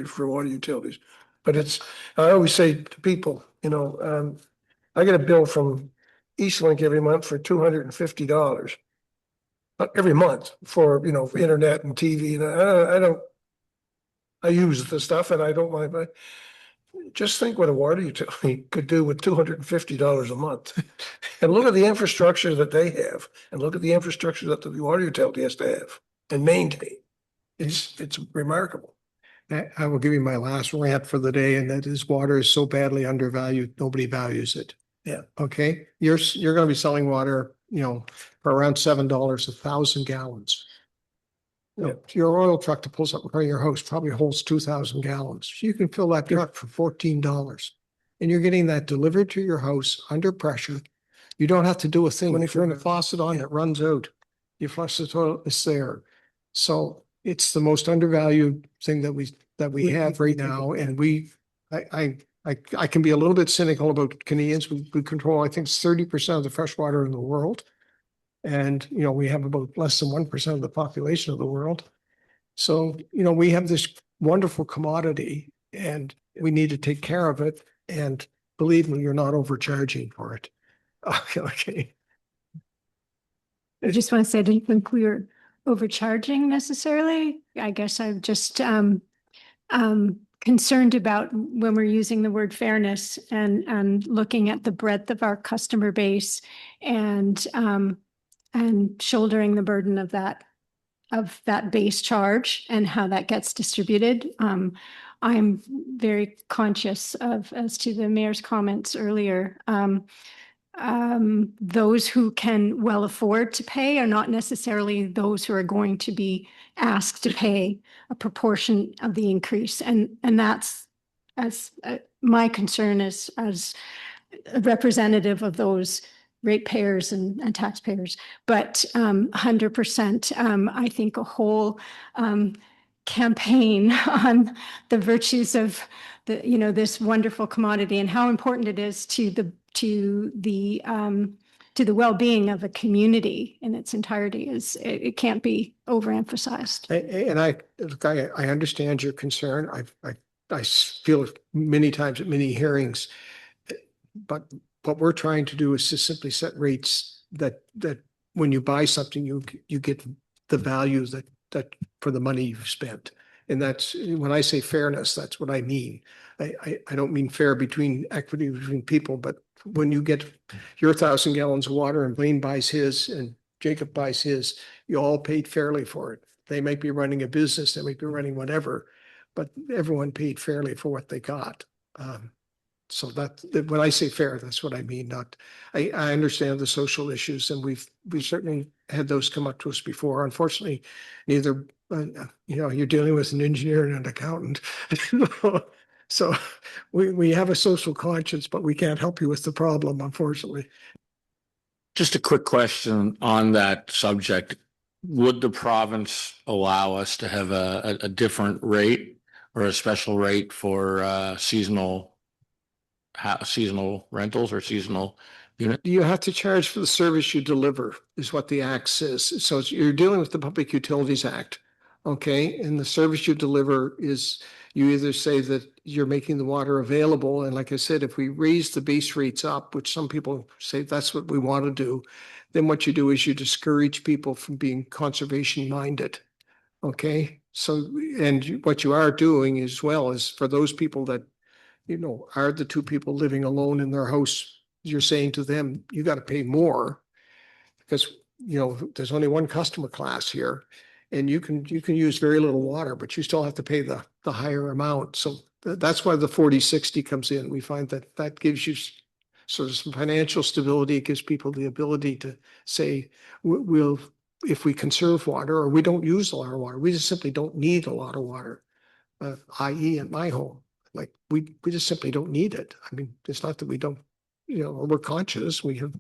utilities. But I always say to people, I get a bill from Eastlink every month for $250. Every month for, for internet and TV. And I use the stuff and I don't mind, but just think what a water utility could do with $250 a month. And look at the infrastructure that they have and look at the infrastructure that the water utility has to have and maintain. It's remarkable. I will give you my last rant for the day, and that is water is so badly undervalued, nobody values it. Yeah. Okay, you're going to be selling water, for around $7 1,000 gallons. Yeah. Your oil truck that pulls up in front of your house probably holds 2,000 gallons. You can fill that truck for $14, and you're getting that delivered to your house under pressure. You don't have to do a thing. When you turn the faucet on, it runs out. You flush the toilet, it's there. So it's the most undervalued thing that we have right now. And I can be a little bit cynical about Canadians. We control, I think, 30% of the fresh water in the world. And, we have about less than 1% of the population of the world. So, we have this wonderful commodity and we need to take care of it. And believe me, you're not overcharging for it. Okay. I just want to say, I didn't think we were overcharging necessarily. I guess I'm just concerned about when we're using the word fairness and looking at the breadth of our customer base and shouldering the burden of that base charge and how that gets distributed. I'm very conscious as to the mayor's comments earlier. Those who can well afford to pay are not necessarily those who are going to be asked to pay a proportion of the increase. And that's my concern as a representative of those ratepayers and taxpayers. But 100%, I think a whole campaign on the virtues of this wonderful commodity and how important it is to the to the well-being of a community in its entirety is, it can't be overemphasized. And look, I understand your concern. I feel it many times at many hearings. But what we're trying to do is to simply set rates that when you buy something, you get the value that for the money you've spent. And that's, when I say fairness, that's what I mean. I don't mean fair between equity between people, but when you get your 1,000 gallons of water and Blaine buys his and Jacob buys his, you all paid fairly for it. They might be running a business, they might be running whatever, but everyone paid fairly for what they got. So that, when I say fair, that's what I mean. Not, I understand the social issues, and we've certainly had those come up to us before. Unfortunately, neither, you're dealing with an engineer and an accountant. So we have a social conscience, but we can't help you with the problem, unfortunately. Just a quick question on that subject. Would the province allow us to have a different rate or a special rate for seasonal rentals or seasonal unit? You have to charge for the service you deliver, is what the act says. So you're dealing with the Public Utilities Act. Okay, and the service you deliver is, you either say that you're making the water available, and like I said, if we raise the base rates up, which some people say that's what we want to do, then what you do is you discourage people from being conservation minded. Okay, so, and what you are doing as well is for those people that, are the two people living alone in their house, you're saying to them, you got to pay more because, there's only one customer class here. And you can use very little water, but you still have to pay the higher amount. So that's why the 40/60 comes in. We find that gives you sort of some financial stability. It gives people the ability to say, we'll, if we conserve water or we don't use a lot of water, we just simply don't need a lot of water, i.e. at my home. Like we just simply don't need it. I mean, it's not that we don't, we're conscious. We have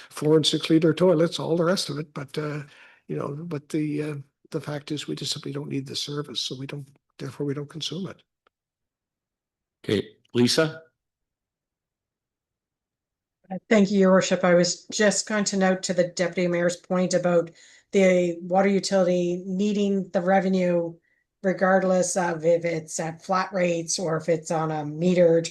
Florence to clean our toilets, all the rest of it. But, but the fact is we just simply don't need the service. So therefore we don't consume it. Okay, Lisa? Thank you, Your Worship. I was just going to note to the Deputy Mayor's point about the water utility needing the revenue regardless of if it's at flat rates or if it's on a metered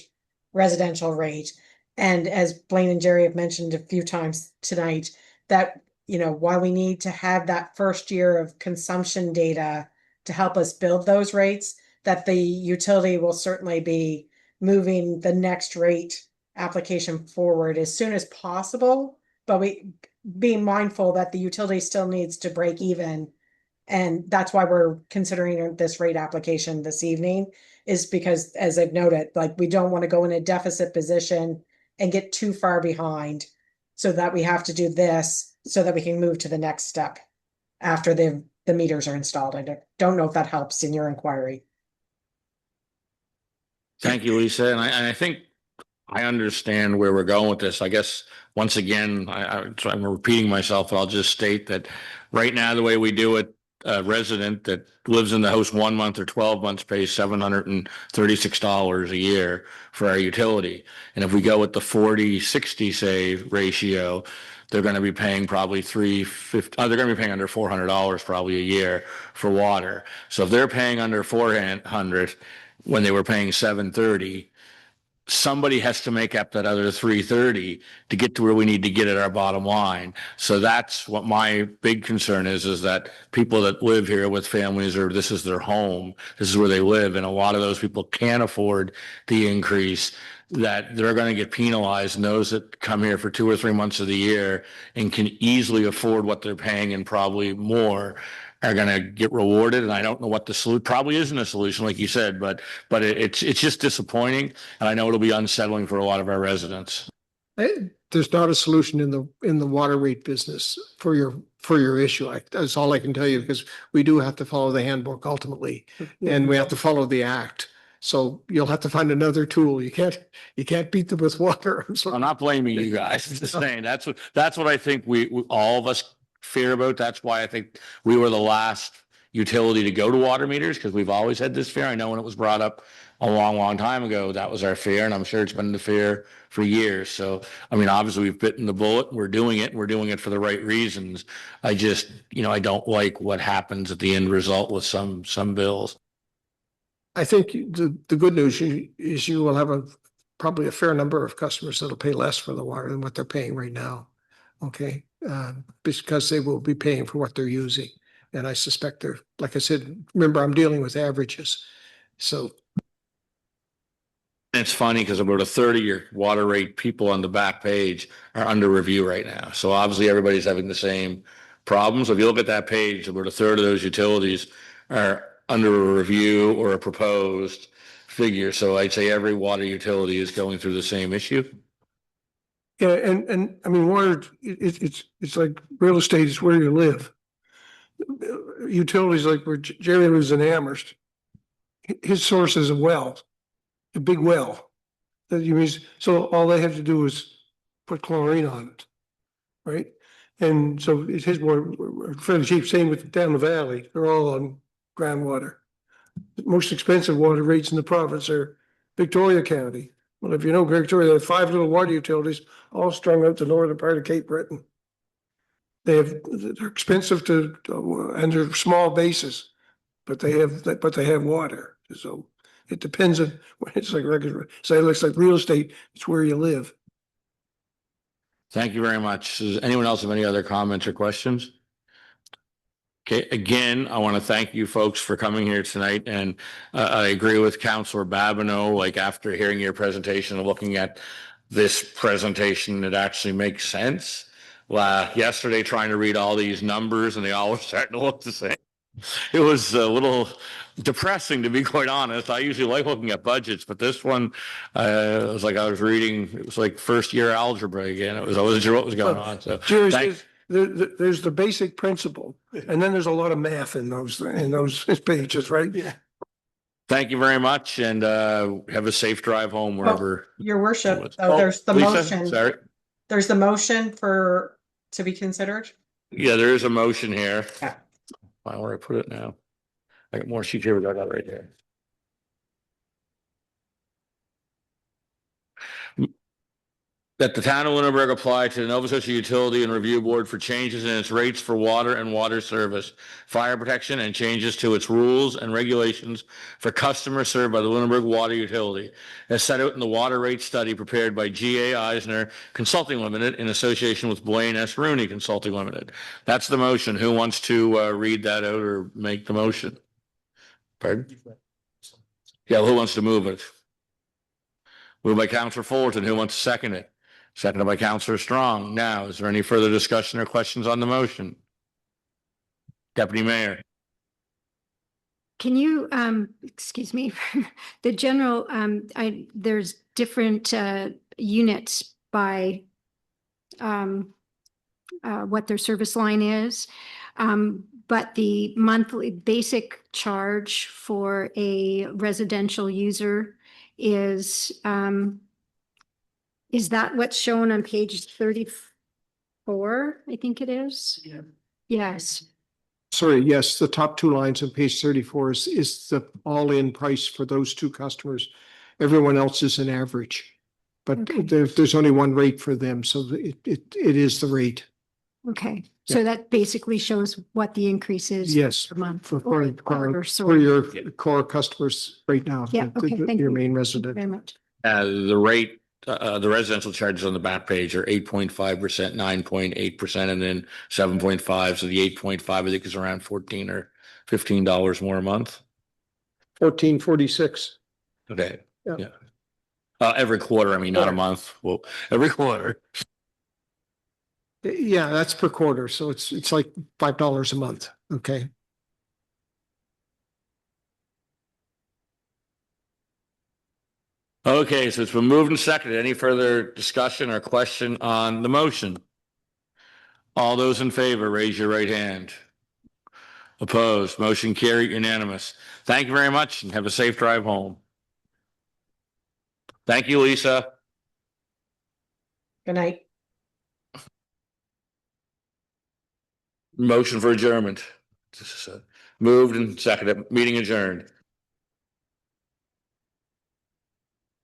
residential rate. And as Blaine and Jerry have mentioned a few times tonight, that, while we need to have that first year of consumption data to help us build those rates, that the utility will certainly be moving the next rate application forward as soon as possible. But we being mindful that the utility still needs to break even. And that's why we're considering this rate application this evening, is because, as I've noted, like we don't want to go in a deficit position and get too far behind, so that we have to do this so that we can move to the next step after the meters are installed. I don't know if that helps in your inquiry. Thank you, Lisa. And I think I understand where we're going with this. I guess, once again, I'm repeating myself, but I'll just state that right now, the way we do it, a resident that lives in the house 1 month or 12 months pays $736 a year for our utility. And if we go with the 40/60, say, ratio, they're going to be paying probably $350. They're going to be paying under $400 probably a year for water. So if they're paying under $400 when they were paying $730, somebody has to make up that other $330 to get to where we need to get at our bottom line. So that's what my big concern is that people that live here with families, or this is their home, this is where they live, and a lot of those people can't afford the increase, that they're going to get penalized. And those that come here for 2 or 3 months of the year and can easily afford what they're paying and probably more are going to get rewarded. And I don't know what the solution, probably isn't a solution, like you said, but it's just disappointing. And I know it'll be unsettling for a lot of our residents. There's not a solution in the water rate business for your issue. That's all I can tell you, because we do have to follow the handbook ultimately, and we have to follow the act. So you'll have to find another tool. You can't beat them with water. I'm not blaming you guys. I'm just saying that's what I think we all of us fear about. That's why I think we were the last utility to go to water meters, because we've always had this fear. I know when it was brought up a long, long time ago, that was our fear, and I'm sure it's been the fear for years. So, I mean, obviously we've bitten the bullet. We're doing it. We're doing it for the right reasons. I just, I don't like what happens at the end result with some bills. I think the good news is you will have probably a fair number of customers that'll pay less for the water than what they're paying right now. Okay, because they will be paying for what they're using. And I suspect they're, like I said, remember, I'm dealing with averages. So It's funny because about a third of your water rate people on the back page are under review right now. So obviously everybody's having the same problems. If you look at that page, about a third of those utilities are under a review or a proposed figure. So I'd say every water utility is going through the same issue. yeah, and I mean, water, it's like real estate is where you live. Utilities like where Jerry lives in Amherst, his source is a well, a big well. That you mean, so all they have to do is put chlorine on it, right? And so it's his water, fairly cheap. Same with down the valley, they're all on groundwater. The most expensive water rates in the province are Victoria County. Well, if you know Victoria, there are 5 little water utilities all strung out the northern part of Cape Breton. They're expensive and they're small bases, but they have water. So it depends on, it's like regular, so it looks like real estate, it's where you live. Thank you very much. Does anyone else have any other comments or questions? Okay, again, I want to thank you folks for coming here tonight, and I agree with Councillor Babineau, like after hearing your presentation and looking at this presentation, it actually makes sense. Yesterday, trying to read all these numbers and they all were starting to look the same. It was a little depressing, to be quite honest. I usually like looking at budgets, but this one, it was like I was reading, it was like first year algebra again. I wasn't sure what was going on. So Jerry thank- says, there's the basic principle, and then there's a lot of math in those pages, right? Yeah. Thank you very much, and have a safe drive home wherever. Your worship, Oh, there's the Lisa, motion. sorry. There's the motion to be considered. Yeah, there is a motion here. Yeah. Find where I put it now. I got more sheets here. We got that right there. That the town of Lunenburg apply to the Nova Scotia Utility and Review Board for changes in its rates for water and water service, fire protection, and changes to its rules and regulations for customers served by the Lunenburg Water Utility, as set out in the water rate study prepared by G.A. Eisner Consulting Limited in association with Blaine S. Rooney Consulting Limited. That's the motion. Who wants to read that out or make the motion? Pardon? Yeah, who wants to move it? Moved by Councillor Fullerton. Who wants to second it? Seconded by Councillor Strong. Now, is there any further discussion or questions on the motion? Deputy Mayor. Can you, excuse me, the general, there's different units by what their service line is. But the monthly basic charge for a residential user is that what's shown on page 34? I think it is. Yeah. Yes. Sorry, yes, the top 2 lines on page 34 is the all-in price for those 2 customers. Everyone else is an average. But Okay. there's only one rate for them, so it is the rate. Okay. So that basically shows what the increase is Yes, per month. for or for quarter, your core customers right now. Yeah, okay, thank Your you. main Thank you resident. very much. The rate, the residential charges on the back page are 8.5%, 9.8%, and then 7.5. So the 8.5, I think, is around $14 or $15 more a month. 1446. Okay. Yeah. Every quarter. I mean, not a Quarter. month. Well, every quarter. Yeah, that's per quarter, so it's like $5 a month, okay? Okay, so it's been moved and seconded. Any further discussion or question on the motion? All those in favor, raise your right hand. Opposed, motion carried, unanimous. Thank you very much and have a safe drive home. Thank you, Lisa. Good night. Motion for adjournment. Moved and seconded, meeting adjourned.